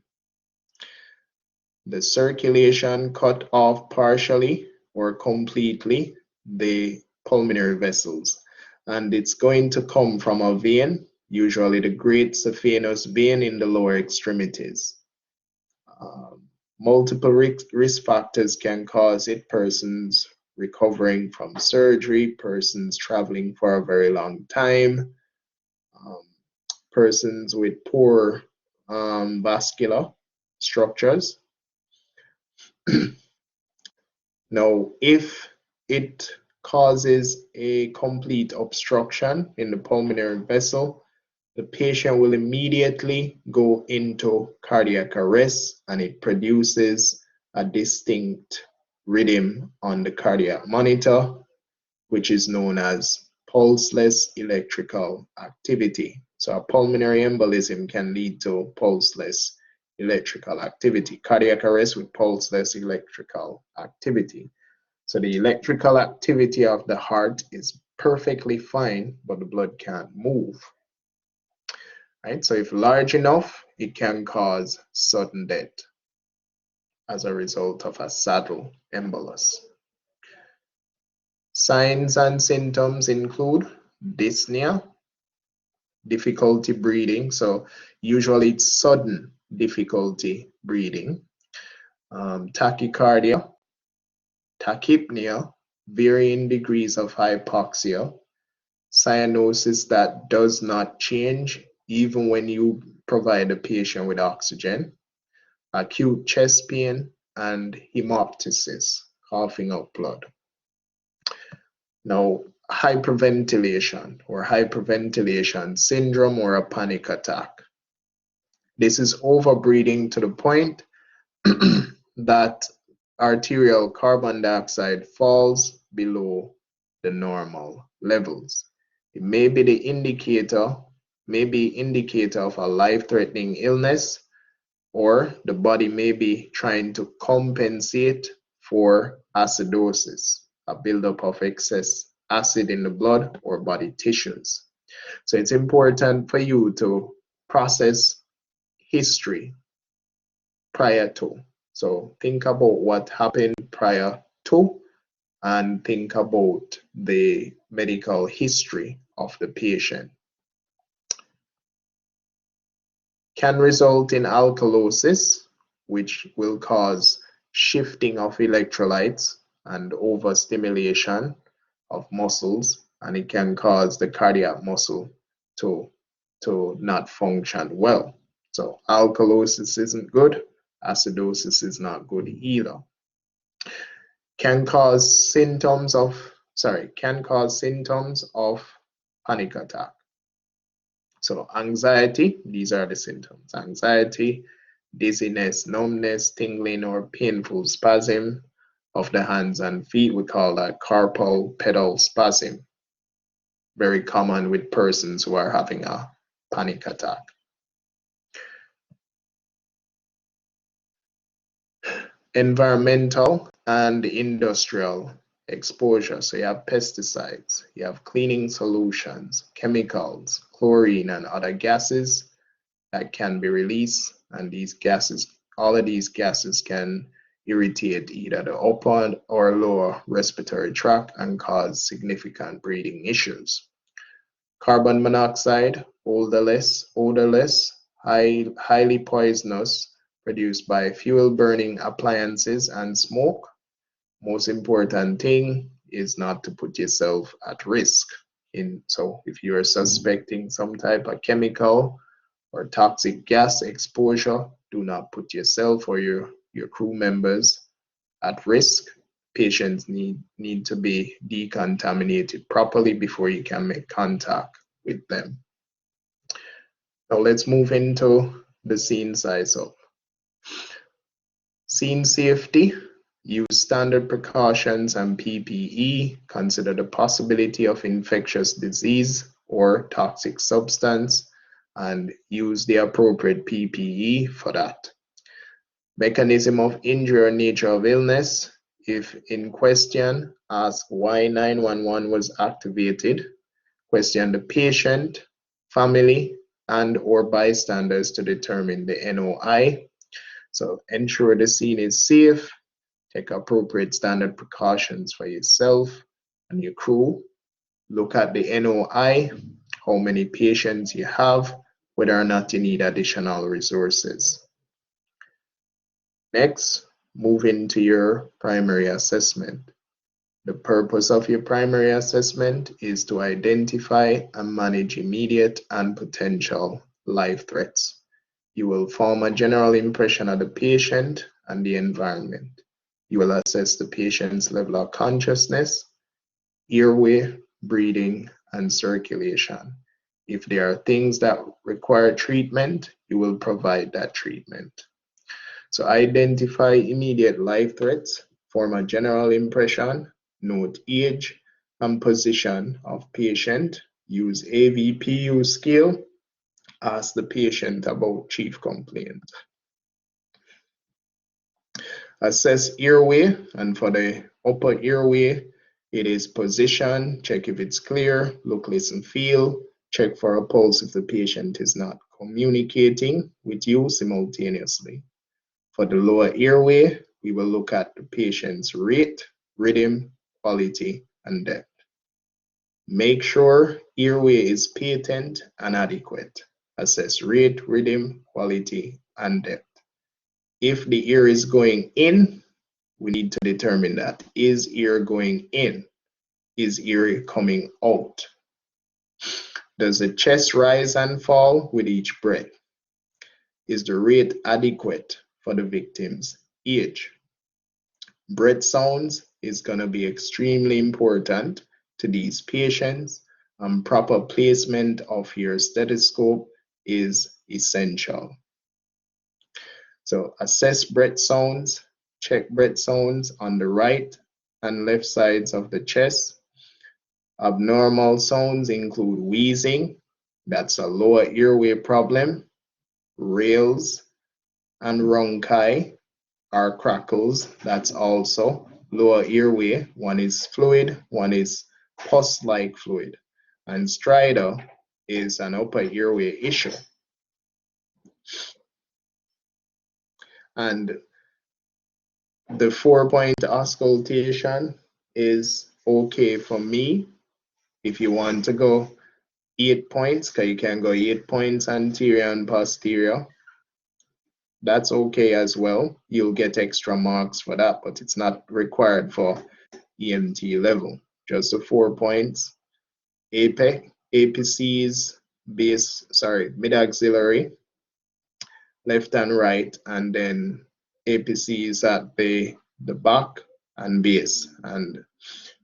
The circulation cut off partially or completely the pulmonary vessels, and it's going to come from a vein, usually the great saphenous vein in the lower extremities. Multiple risk factors can cause it. Persons recovering from surgery, persons traveling for a very long time, persons with poor vascular structures. Now, if it causes a complete obstruction in the pulmonary vessel, the patient will immediately go into cardiac arrest, and it produces a distinct rhythm on the cardiac monitor, which is known as pulseless electrical activity. So a pulmonary embolism can lead to pulseless electrical activity, cardiac arrest with pulseless electrical activity. So the electrical activity of the heart is perfectly fine, but the blood can't move. Right? So if large enough, it can cause sudden death. as a result of a saddle embolus. Signs and symptoms include dyspnea, difficulty breathing, so usually it's sudden difficulty breathing, tachycardia, tachypnea, varying degrees of hypoxia, cyanosis that does not change even when you provide the patient with oxygen, acute chest pain, and hemoptysis, coughing up blood. Now, hyperventilation syndrome or a panic attack. This is overbreathing to the point that arterial carbon dioxide falls below the normal levels. It may be the indicator of a life-threatening illness, or the body may be trying to compensate for acidosis, a buildup of excess acid in the blood or body tissues. So it's important for you to process history prior to. So think about what happened prior to and think about the medical history of the patient. Can result in alkalosis, which will cause shifting of electrolytes and overstimulation of muscles, and it can cause the cardiac muscle to not function well. So alkalosis isn't good, acidosis is not good either. Can cause symptoms of panic attack. So anxiety, these are the symptoms: anxiety, dizziness, numbness, tingling or painful spasm of the hands and feet. We call that carpal pedal spasm. Very common with persons who are having a panic attack. Environmental and industrial exposure. So you have pesticides, you have cleaning solutions, chemicals, chlorine and other gases that can be released, and these gases, all of these gases can irritate either the upper or lower respiratory tract and cause significant breathing issues. Carbon monoxide, odorless, highly poisonous, produced by fuel burning appliances and smoke. Most important thing is not to put yourself at risk. So if you are suspecting some type of chemical or toxic gas exposure, do not put yourself or your crew members at risk. Patients need to be decontaminated properly before you can make contact with them. Now let's move into the scene size up. Scene safety. Use standard precautions and PPE. Consider the possibility of infectious disease or toxic substance and use the appropriate PPE for that. Mechanism of injury or nature of illness. If in question, ask why 911 was activated. Question the patient, family, and or bystanders to determine the NOI. So ensure the scene is safe. Take appropriate standard precautions for yourself and your crew. Look at the NOI, how many patients you have, whether or not you need additional resources. Next, move into your primary assessment. The purpose of your primary assessment is to identify and manage immediate and potential life threats. You will form a general impression of the patient and the environment. You will assess the patient's level of consciousness, airway, breathing, and circulation. If there are things that require treatment, you will provide that treatment. So identify immediate life threats, form a general impression, note age and position of patient, use AVPU scale, ask the patient about chief complaint. Assess airway, and for the upper airway, it is position, check if it's clear, look, listen, feel, check for a pulse if the patient is not communicating with you simultaneously. For the lower airway, we will look at the patient's rate, rhythm, quality, and depth. Make sure airway is patent and adequate. Assess rate, rhythm, quality, and depth. If the air is going in, we need to determine that. Is air going in? Is air coming out? Does the chest rise and fall with each breath? Is the rate adequate for the victim's age? Breath sounds is going to be extremely important to these patients, and proper placement of your stethoscope is essential. So assess breath sounds, check breath sounds on the right and left sides of the chest. Abnormal sounds include wheezing, that's a lower airway problem, rales and rhonchi are crackles, that's also lower airway. One is fluid, one is pus-like fluid, and stridor is an upper airway issue. And the 4-point auscultation is okay for me. If you want to go 8 points, because you can go 8 points anterior and posterior, that's okay as well. You'll get extra marks for that, but it's not required for EMT level. Just the 4 points. Apex, APCs, mid-axillary, left and right, and then APCs at the back and base. And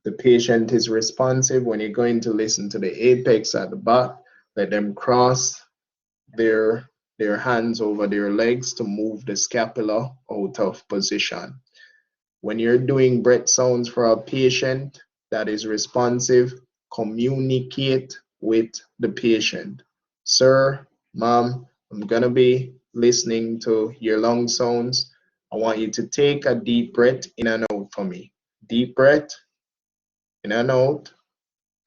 the patient is responsive. When you're going to listen to the apex at the back, let them cross their hands over their legs to move the scapula out of position. When you're doing breath sounds for a patient that is responsive, communicate with the patient. Sir, ma'am, I'm gonna be listening to your lung sounds. I want you to take a deep breath in and out for me. Deep breath, in and out,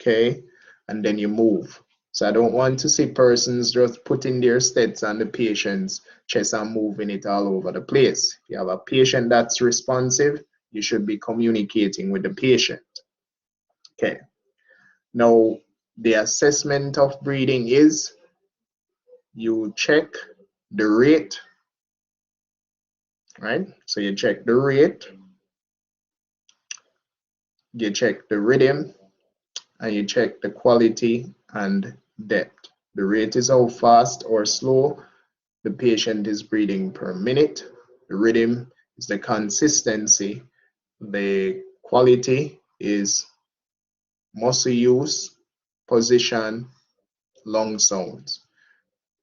okay? And then you move. So I don't want to see persons just putting their stets on the patient's chest and moving it all over the place. If you have a patient that's responsive, you should be communicating with the patient. Okay. Now, the assessment of breathing is you check the rate, right? So you check the rate, you check the rhythm, and you check the quality and depth. The rate is how fast or slow the patient is breathing per minute. The rhythm is the consistency. The quality is muscle use, position, lung sounds.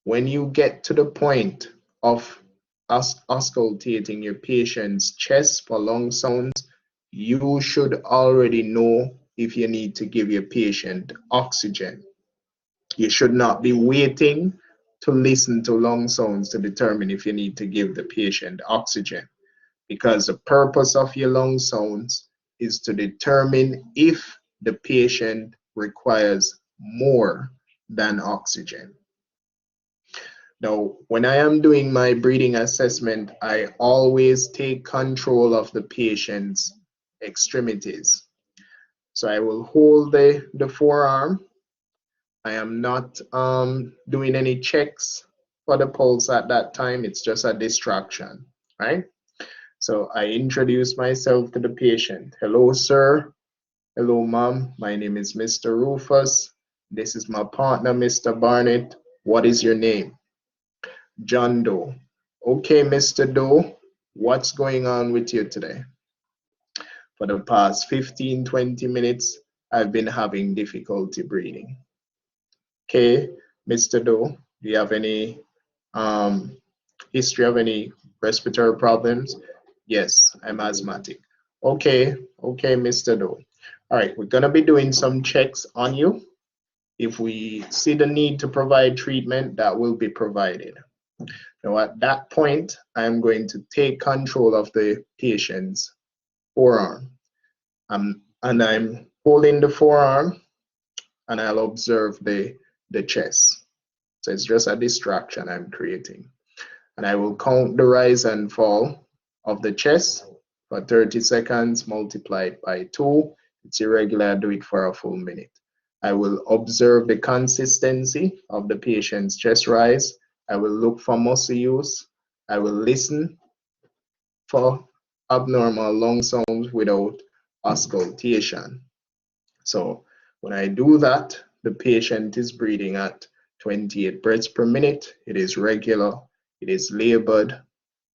When you get to the point of auscultating your patient's chest for lung sounds, you should already know if you need to give your patient oxygen. You should not be waiting to listen to lung sounds to determine if you need to give the patient oxygen, because the purpose of your lung sounds is to determine if the patient requires more than oxygen. Now, when I am doing my breathing assessment, I always take control of the patient's extremities. So I will hold the forearm. I am not doing any checks for the pulse at that time. It's just a distraction, right? So I introduce myself to the patient. Hello, sir. Hello, ma'am. My name is Mr. Rufus. This is my partner, Mr. Barnett. What is your name? John Doe. Okay, Mr. Doe, what's going on with you today? For the past 15-20 minutes, I've been having difficulty breathing. Okay, Mr. Doe, do you have any history of any respiratory problems? Yes, I'm asthmatic. Okay, Mr. Doe. All right, we're gonna be doing some checks on you. If we see the need to provide treatment, that will be provided. Now at that point, I'm going to take control of the patient's forearm. And I'm holding the forearm and I'll observe the chest. So it's just a distraction I'm creating. And I will count the rise and fall of the chest for 30 seconds, multiplied by 2. It's irregular, I do it for a full minute. I will observe the consistency of the patient's chest rise. I will look for muscle use. I will listen for abnormal lung sounds without auscultation. So when I do that, the patient is breathing at 28 breaths per minute. It is regular. It is labored.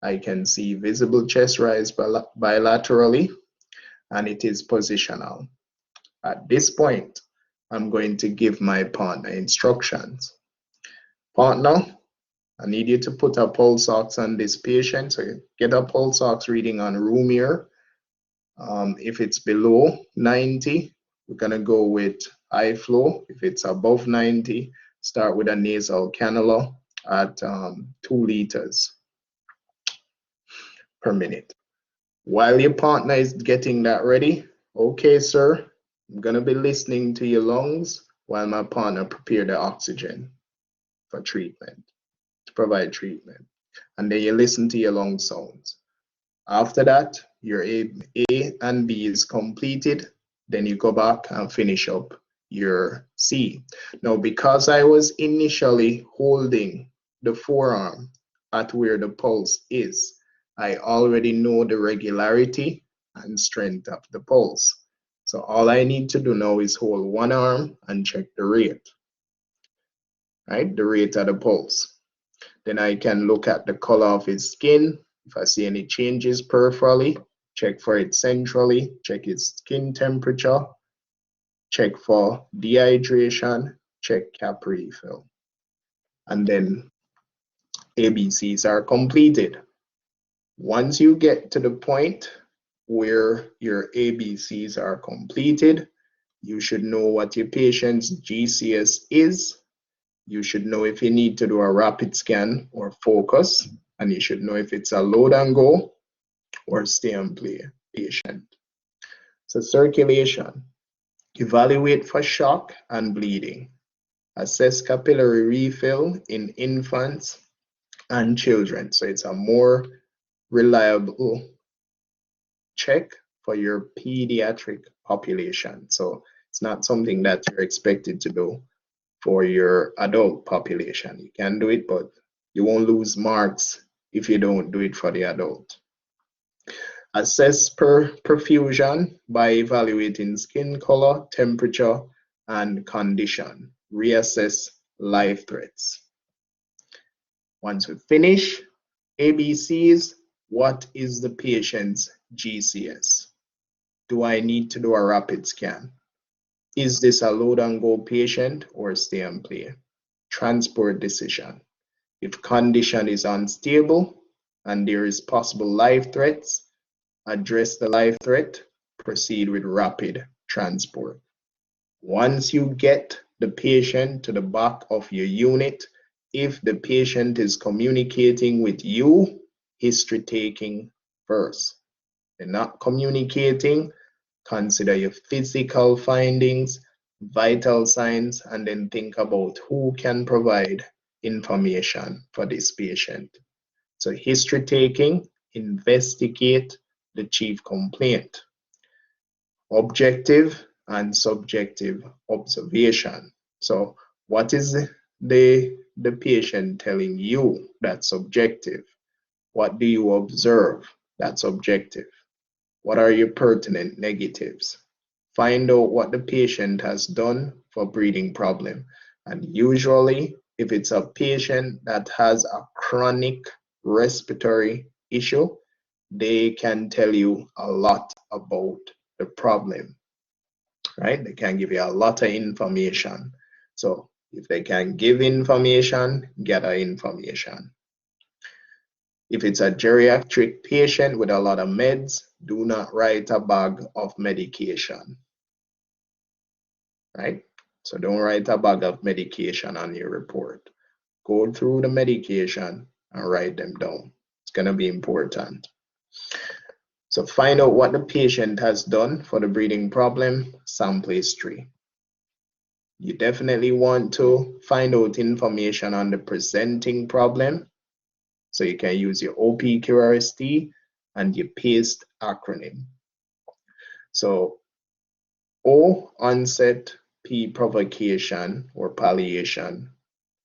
I can see visible chest rise bilaterally, and it is positional. At this point, I'm going to give my partner instructions. Partner, I need you to put a pulse ox on this patient. So you get a pulse ox reading on room air. If it's below 90, we're going to go with high flow. If it's above 90, start with a nasal cannula at 2 liters per minute. While your partner is getting that ready, okay, sir, I'm going to be listening to your lungs while my partner prepare the oxygen for treatment, to provide treatment. And then you listen to your lung sounds. After that, your A and B is completed. Then you go back and finish up your C. Now, because I was initially holding the forearm at where the pulse is, I already know the regularity and strength of the pulse. So all I need to do now is hold one arm and check the rate, right? The rate of the pulse. Then I can look at the color of his skin. If I see any changes peripherally, check for it centrally, check his skin temperature, check for dehydration, check cap refill. And then ABCs are completed. Once you get to the point where your ABCs are completed, you should know what your patient's GCS is. You should know if you need to do a rapid scan or focus, and you should know if it's a load and go or stay and play patient. So circulation, evaluate for shock and bleeding. Assess capillary refill in infants and children. So it's a more reliable check for your pediatric population. So it's not something that you're expected to do for your adult population. You can do it, but you won't lose marks if you don't do it for the adult. Assess perfusion by evaluating skin color, temperature, and condition. Reassess life threats. Once we finish ABCs, what is the patient's GCS? Do I need to do a rapid scan? Is this a load and go patient or stay and play? Transport decision. If condition is unstable and there is possible life threats, address the life threat, proceed with rapid transport. Once you get the patient to the back of your unit, if the patient is communicating with you, history taking first. They're not communicating, consider your physical findings, vital signs, and then think about who can provide information for this patient. So history taking, investigate the chief complaint. Objective and subjective observation. So what is the patient telling you? That's subjective. What do you observe? That's objective. What are your pertinent negatives? Find out what the patient has done for breathing problem. And usually, if it's a patient that has a chronic respiratory issue, they can tell you a lot about the problem, right? They can give you a lot of information. So if they can give information, gather information. If it's a geriatric patient with a lot of meds, do not write a bag of medication, right? So don't write a bag of medication on your report. Go through the medication and write them down. It's going to be important. So find out what the patient has done for the breathing problem, sample history. You definitely want to find out information on the presenting problem. So you can use your OPQRST and your PASTE acronym. So O, onset, P, provocation or palliation,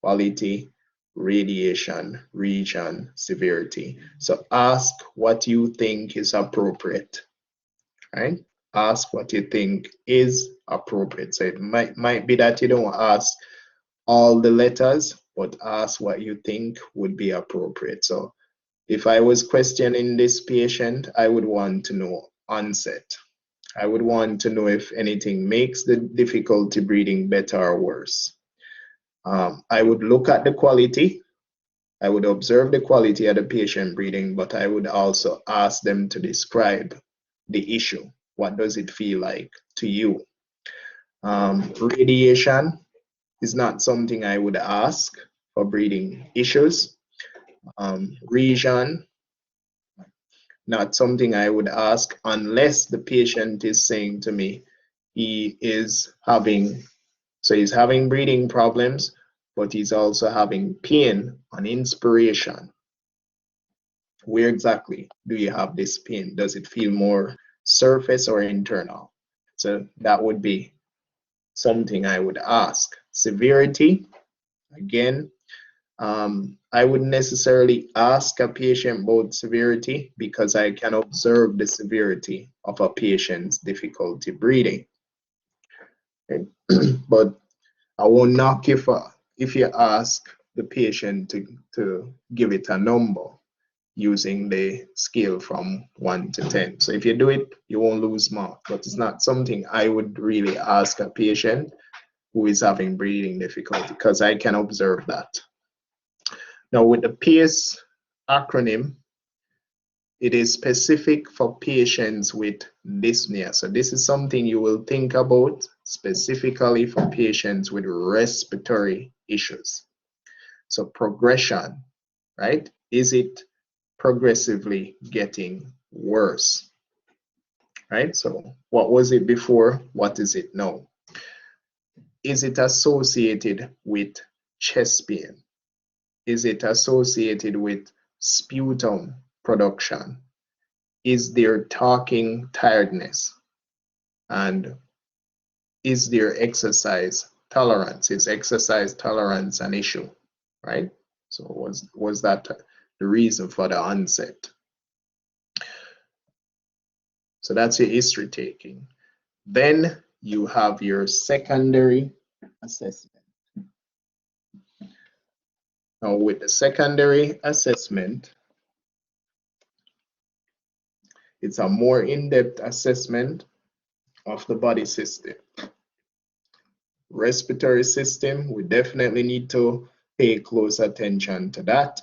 quality, radiation, region, severity. So ask what you think is appropriate, right? Ask what you think is appropriate. So it might be that you don't ask all the letters, but ask what you think would be appropriate. So if I was questioning this patient, I would want to know onset. I would want to know if anything makes the difficulty breathing better or worse. I would look at the quality. I would observe the quality of the patient breathing, but I would also ask them to describe the issue. What does it feel like to you? Radiation is not something I would ask for breathing issues. Region, not something I would ask unless the patient is saying to me he's having breathing problems, but he's also having pain on inspiration. Where exactly do you have this pain? Does it feel more surface or internal? So that would be something I would ask. Severity, again, I wouldn't necessarily ask a patient about severity because I can observe the severity of a patient's difficulty breathing. Okay. But I won't knock you for if you ask the patient to give it a number using the scale from 1 to 10. So if you do it, you won't lose mark, but it's not something I would really ask a patient who is having breathing difficulty because I can observe that. Now with the PASTE acronym, it is specific for patients with dyspnea. So this is something you will think about specifically for patients with respiratory issues. So progression, right? Is it progressively getting worse? Right? So what was it before? What is it now? Is it associated with chest pain? Is it associated with sputum production? Is there talking tiredness? And is there exercise tolerance? Is exercise tolerance an issue, right? So was that the reason for the onset? So that's your history taking. Then you have your secondary assessment. Now with the secondary assessment, it's a more in-depth assessment of the body system. Respiratory system, we definitely need to pay close attention to that.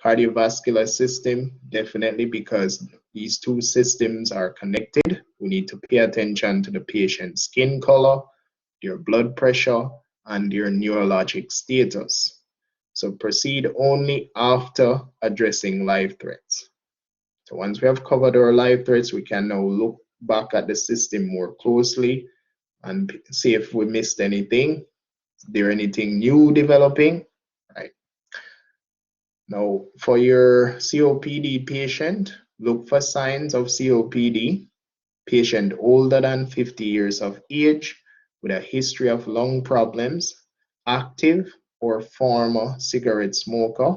Cardiovascular system, definitely, because these two systems are connected. We need to pay attention to the patient's skin color, their blood pressure, and their neurologic status. So proceed only after addressing life threats. So once we have covered our life threats, we can now look back at the system more closely and see if we missed anything. Is there anything new developing? Right. Now, for your COPD patient, look for signs of COPD. Patient older than 50 years of age with a history of lung problems, active or former cigarette smoker,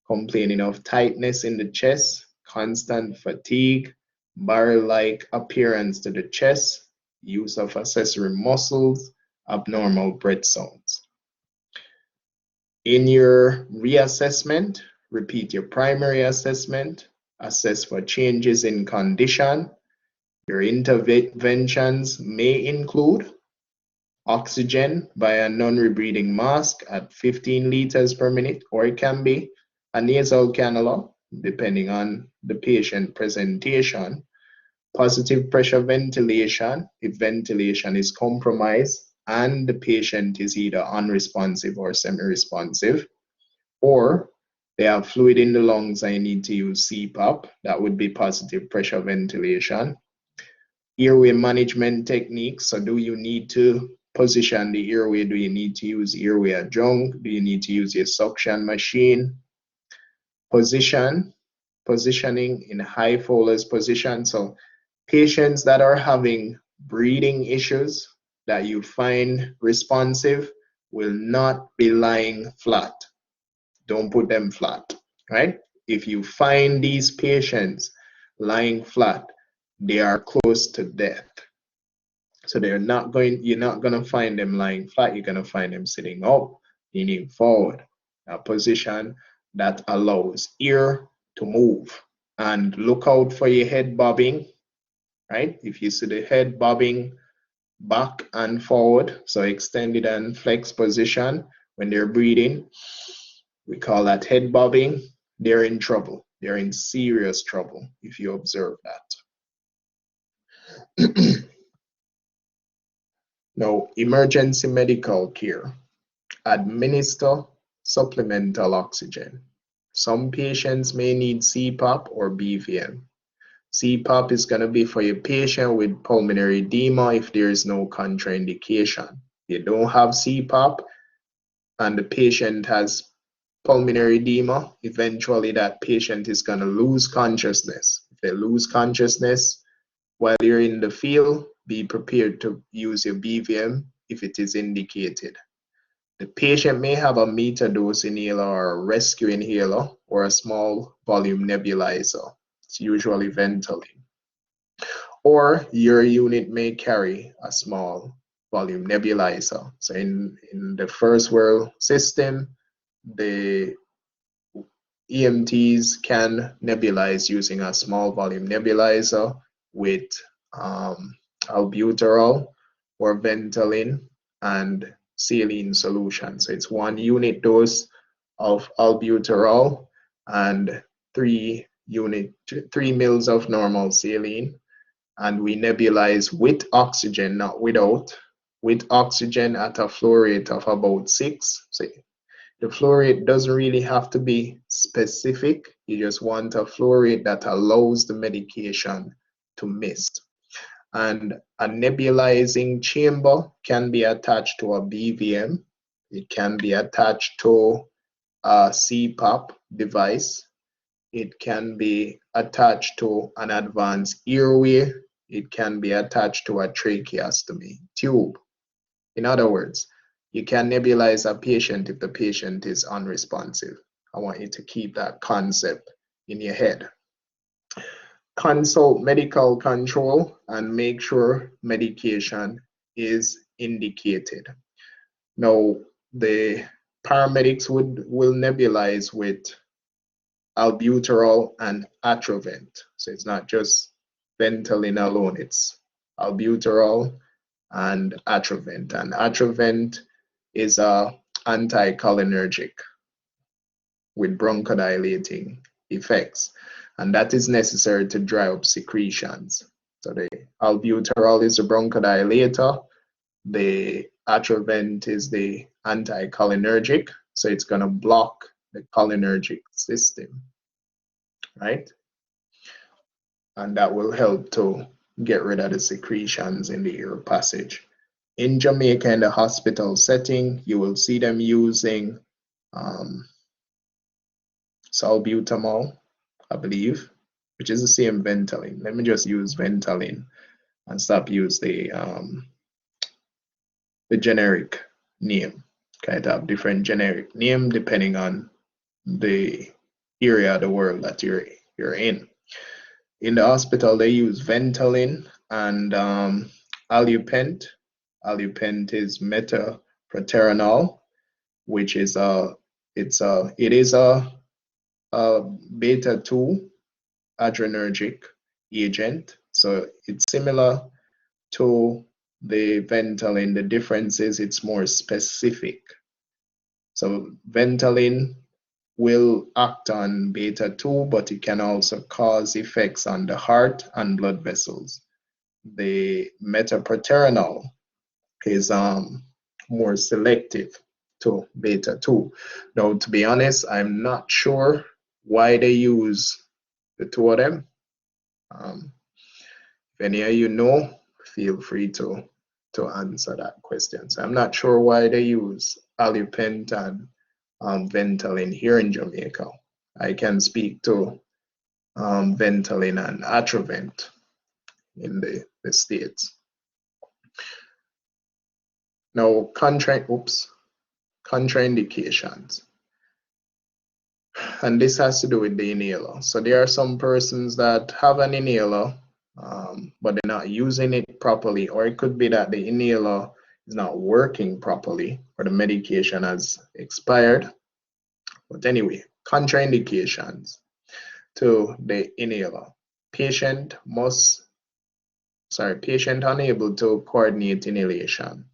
complaining of tightness in the chest, constant fatigue, barrel-like appearance to the chest, use of accessory muscles, abnormal breath sounds. In your reassessment, repeat your primary assessment, assess for changes in condition. Your interventions may include oxygen by a non-rebreathing mask at 15 liters per minute, or it can be a nasal cannula, depending on the patient presentation. Positive pressure ventilation, if ventilation is compromised and the patient is either unresponsive or semi-responsive, or they have fluid in the lungs and you need to use CPAP, that would be positive pressure ventilation. Airway management techniques, so do you need to position the airway? Do you need to use airway adjunct? Do you need to use your suction machine? Positioning in high Fowler's position. So patients that are having breathing issues that you find responsive will not be lying flat. Don't put them flat, right? If you find these patients lying flat, they are close to death. So you're not going to find them lying flat. You're going to find them sitting up, leaning forward, a position that allows air to move. And look out for your head bobbing, right? If you see the head bobbing back and forward, so extended and flex position when they're breathing, we call that head bobbing. They're in trouble. They're in serious trouble if you observe that. Now, emergency medical care. Administer supplemental oxygen. Some patients may need CPAP or BVM. CPAP is going to be for your patient with pulmonary edema if there is no contraindication. If you don't have CPAP and the patient has pulmonary edema, eventually that patient is going to lose consciousness. If they lose consciousness while you're in the field, be prepared to use your BVM if it is indicated. The patient may have a meter-dose inhaler or a rescue inhaler or a small volume nebulizer. It's usually Ventolin. Or your unit may carry a small volume nebulizer. So in the first world system, the EMTs can nebulize using a small volume nebulizer with albuterol or Ventolin and saline solution. So it's 1 unit dose of albuterol and 3 mils of normal saline, and we nebulize with oxygen, not without, with oxygen at a flow rate of about 6. So the flow rate doesn't really have to be specific. You just want a flow rate that allows the medication to mist. And a nebulizing chamber can be attached to a BVM. It can be attached to a CPAP device. It can be attached to an advanced airway. It can be attached to a tracheostomy tube. In other words, you can nebulize a patient if the patient is unresponsive. I want you to keep that concept in your head. Consult medical control and make sure medication is indicated. Now, the paramedics will nebulize with albuterol and Atrovent. So it's not just Ventolin alone, it's albuterol and Atrovent. And Atrovent is a anticholinergic with bronchodilating effects, and that is necessary to dry up secretions. So the albuterol is a bronchodilator, the Atrovent is the anticholinergic, so it's going to block the cholinergic system, right? And that will help to get rid of the secretions in the air passage. In Jamaica, in the hospital setting, you will see them using salbutamol, I believe, which is the same Ventolin. Let me just use Ventolin and stop use the generic name. Kind of have different generic name depending on the area of the world that you're in. In the hospital, they use Ventolin and Alupent. Alupent is metoprolol, which is a beta-2 adrenergic agent. So it's similar to the Ventolin. The difference is it's more specific. So Ventolin will act on beta-2, but it can also cause effects on the heart and blood vessels. The metoprolol is more selective to beta-2. Now, to be honest, I'm not sure why they use the two of them. If any of you know, feel free to answer that question. So I'm not sure why they use Alupent and Ventolin here in Jamaica. I can speak to Ventolin and Atrovent in the States. Now, contraindications. And this has to do with the inhaler. So there are some persons that have an inhaler, but they're not using it properly, or it could be that the inhaler is not working properly, or the medication has expired. But anyway, contraindications to the inhaler. Patient unable to coordinate inhalation.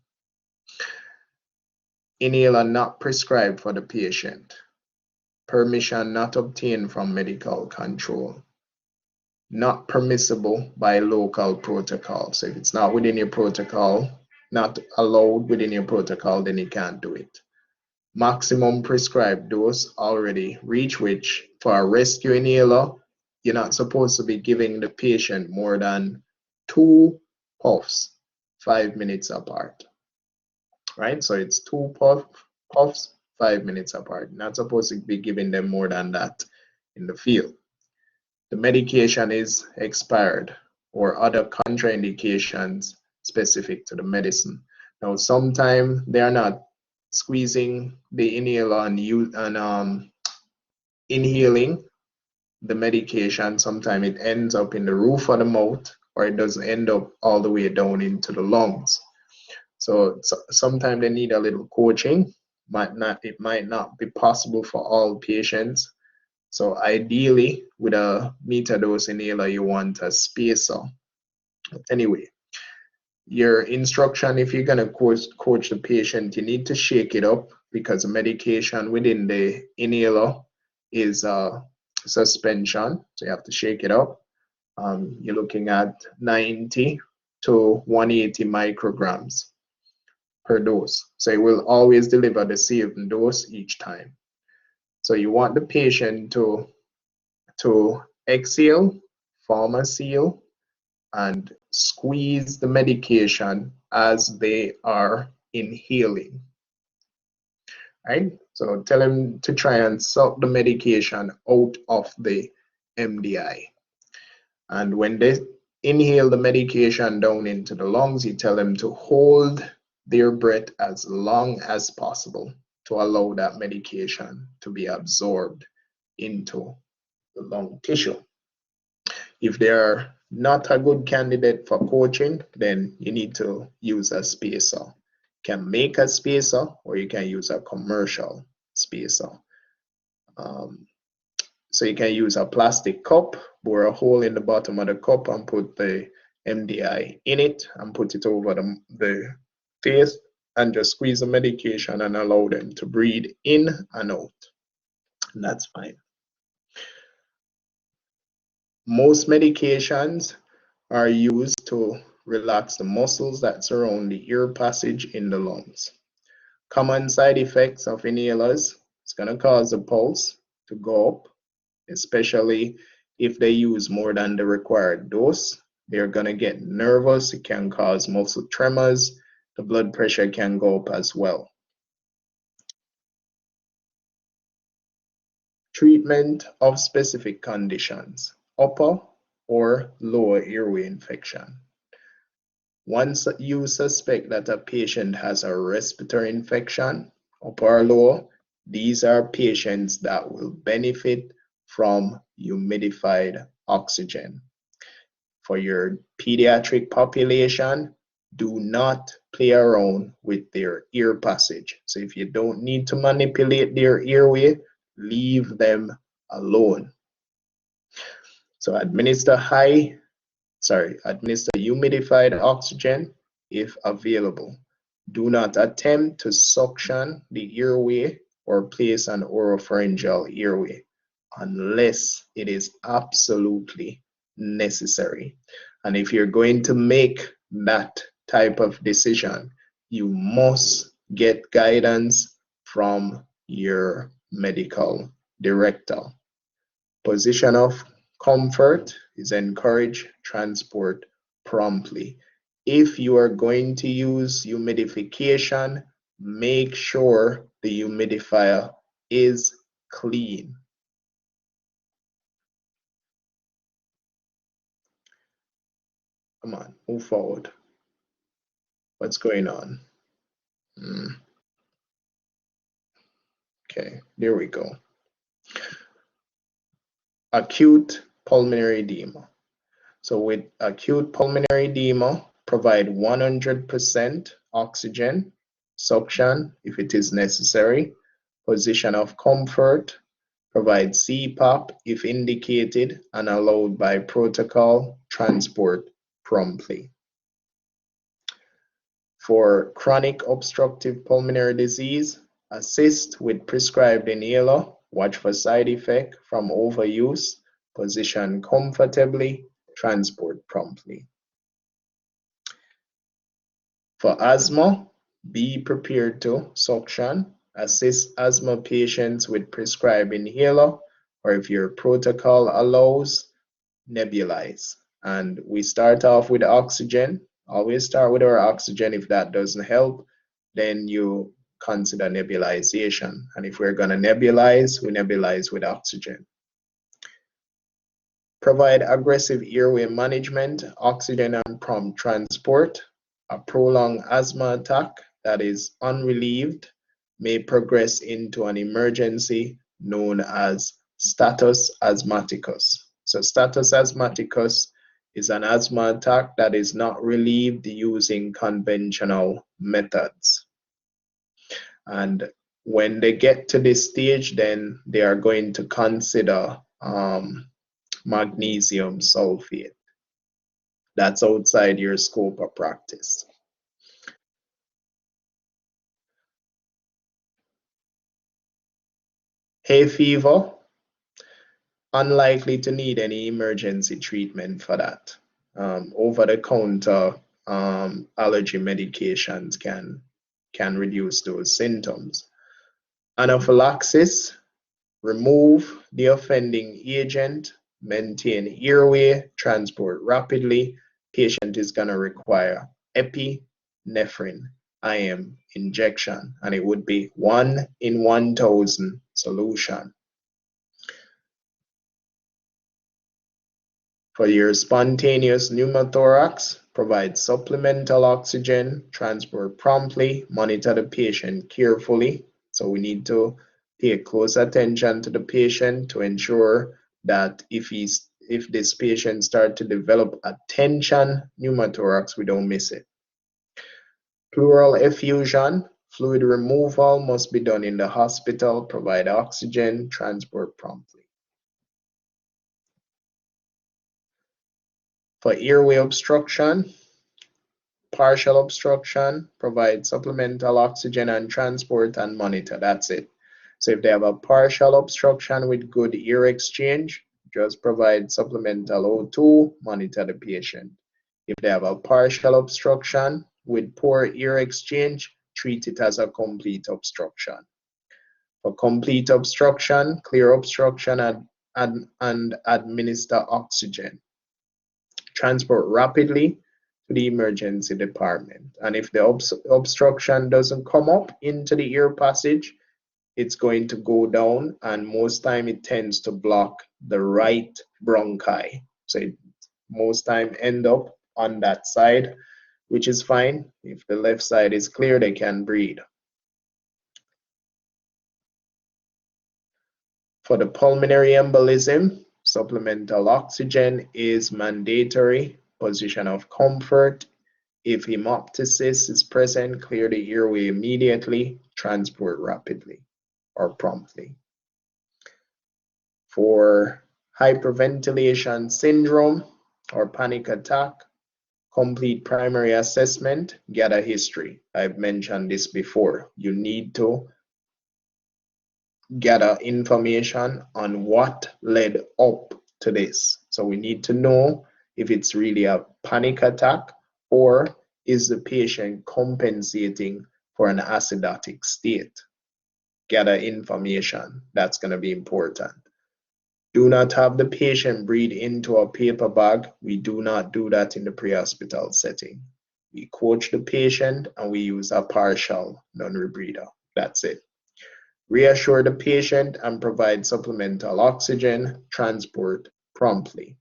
Inhaler not prescribed for the patient. Permission not obtained from medical control. Not permissible by local protocol. So if it's not within your protocol, not allowed within your protocol, then you can't do it. Maximum prescribed dose already reached, which for a rescue inhaler, you're not supposed to be giving the patient more than 2 puffs, 5 minutes apart. Right? So it's 2 puffs, 5 minutes apart. Not supposed to be giving them more than that in the field. The medication is expired or other contraindications specific to the medicine. Now, sometimes they are not squeezing the inhaler and inhaling the medication. Sometimes it ends up in the roof of the mouth, or it doesn't end up all the way down into the lungs. So sometimes they need a little coaching. It might not be possible for all patients. So ideally, with a metered-dose inhaler, you want a spacer. Anyway, your instruction, if you're going to coach the patient, you need to shake it up, because the medication within the inhaler is suspension. So you have to shake it up. You're looking at 90 to 180 micrograms per dose. So it will always deliver the same dose each time. So you want the patient to exhale, form a seal, and squeeze the medication as they are inhaling. Right? So tell them to try and suck the medication out of the MDI. And when they inhale the medication down into the lungs, you tell them to hold their breath as long as possible to allow that medication to be absorbed into the lung tissue. If they are not a good candidate for coaching, then you need to use a spacer. You can make a spacer, or you can use a commercial spacer. So you can use a plastic cup, bore a hole in the bottom of the cup and put the MDI in it and put it over the face, and just squeeze the medication and allow them to breathe in and out. And that's fine. Most medications are used to relax the muscles that surround the air passage in the lungs. Common side effects of inhalers: it's going to cause the pulse to go up, especially if they use more than the required dose. They're going to get nervous. It can cause muscle tremors. The blood pressure can go up as well. Treatment of specific conditions: upper or lower airway infection. Once you suspect that a patient has a respiratory infection, upper or lower, these are patients that will benefit from humidified oxygen. For your pediatric population, do not play around with their ear passage. So if you don't need to manipulate their airway, leave them alone. So administer humidified oxygen if available. Do not attempt to suction the airway or place an oropharyngeal airway unless it is absolutely necessary. And if you're going to make that type of decision, you must get guidance from your medical director. Position of comfort is encourage transport promptly. If you are going to use humidification, make sure the humidifier is clean. Come on, move forward. What's going on? Okay, there we go. Acute pulmonary edema. So with acute pulmonary edema, provide 100% oxygen, suction if it is necessary, position of comfort, provide CPAP if indicated and allowed by protocol, transport promptly. For chronic obstructive pulmonary disease, assist with prescribed inhaler, watch for side effect from overuse, position comfortably, transport promptly. For asthma, be prepared to suction, assist asthma patients with prescribed inhaler, or if your protocol allows, nebulize. And we start off with oxygen. Always start with our oxygen. If that doesn't help, then you consider nebulization. And if we're going to nebulize, we nebulize with oxygen. Provide aggressive airway management, oxygen and prompt transport. A prolonged asthma attack that is unrelieved may progress into an emergency known as status asthmaticus. So status asthmaticus is an asthma attack that is not relieved using conventional methods. And when they get to this stage, then they are going to consider magnesium sulfate. That's outside your scope of practice. Hay fever, unlikely to need any emergency treatment for that. Over-the-counter allergy medications can reduce those symptoms. Anaphylaxis, remove the offending agent, maintain airway, transport rapidly. Patient is going to require epinephrine IM injection, and it would be 1 in 1,000 solution. For your spontaneous pneumothorax, provide supplemental oxygen, transport promptly, monitor the patient carefully. So we need to pay close attention to the patient to ensure that if this patient starts to develop a tension pneumothorax, we don't miss it. Pleural effusion, fluid removal must be done in the hospital, provide oxygen, transport promptly. For airway obstruction, partial obstruction, provide supplemental oxygen and transport and monitor. That's it. So if they have a partial obstruction with good air exchange, just provide supplemental O2, monitor the patient. If they have a partial obstruction with poor air exchange, treat it as a complete obstruction. For complete obstruction, clear obstruction and administer oxygen. Transport rapidly to the emergency department. And if the obstruction doesn't come up into the ear passage, it's going to go down, and most time it tends to block the right bronchi. So it most time end up on that side, which is fine. If the left side is clear, they can breathe. For the pulmonary embolism, supplemental oxygen is mandatory. Position of comfort. If hemoptysis is present, clear the airway immediately, transport rapidly or promptly. For hyperventilation syndrome or panic attack, complete primary assessment, gather history. I've mentioned this before. You need to gather information on what led up to this. So we need to know if it's really a panic attack or is the patient compensating for an acidotic state. Gather information. That's going to be important. Do not have the patient breathe into a paper bag. We do not do that in the pre-hospital setting. We coach the patient and we use a partial non-rebreather. That's it. Reassure the patient and provide supplemental oxygen, transport promptly.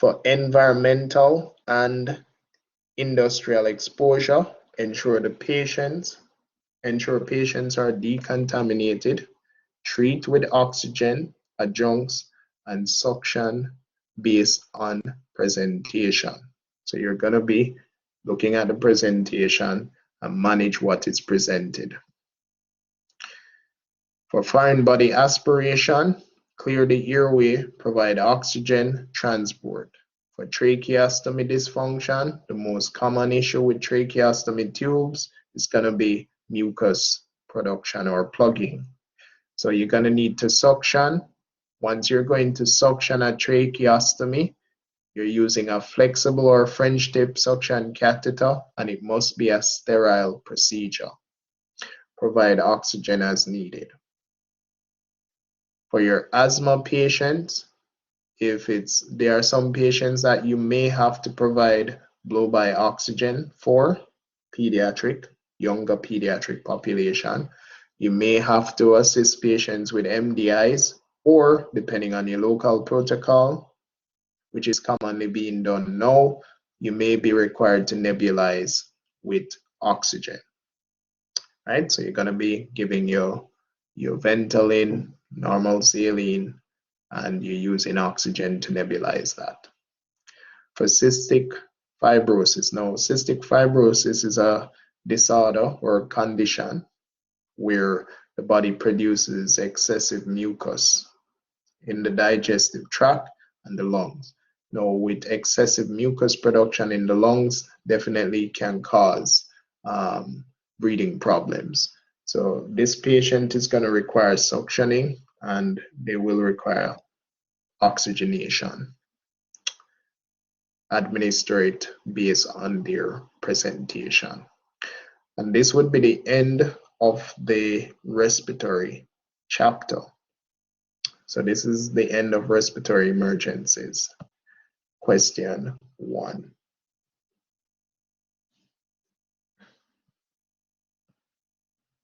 For environmental and industrial exposure, ensure patients are decontaminated, treat with oxygen, adjuncts, and suction based on presentation. So you're going to be looking at the presentation and manage what is presented. For foreign body aspiration, clear the airway, provide oxygen transport. For tracheostomy dysfunction, the most common issue with tracheostomy tubes is going to be mucus production or plugging. So you're going to need to suction. Once you're going to suction a tracheostomy, you're using a flexible or French tip suction catheter, and it must be a sterile procedure. Provide oxygen as needed. For your asthma patients, there are some patients that you may have to provide blow-by oxygen for, younger pediatric population. You may have to assist patients with MDIs, or depending on your local protocol, which is commonly being done now, you may be required to nebulize with oxygen. Right? So you're going to be giving your Ventolin, normal saline, and you're using oxygen to nebulize that. For cystic fibrosis, now cystic fibrosis is a disorder or condition where the body produces excessive mucus in the digestive tract and the lungs. Now, with excessive mucus production in the lungs, definitely can cause breathing problems. So this patient is going to require suctioning, and they will require oxygenation. Administer it based on their presentation. And this would be the end of the respiratory chapter. So this is the end of respiratory emergencies. Question 1.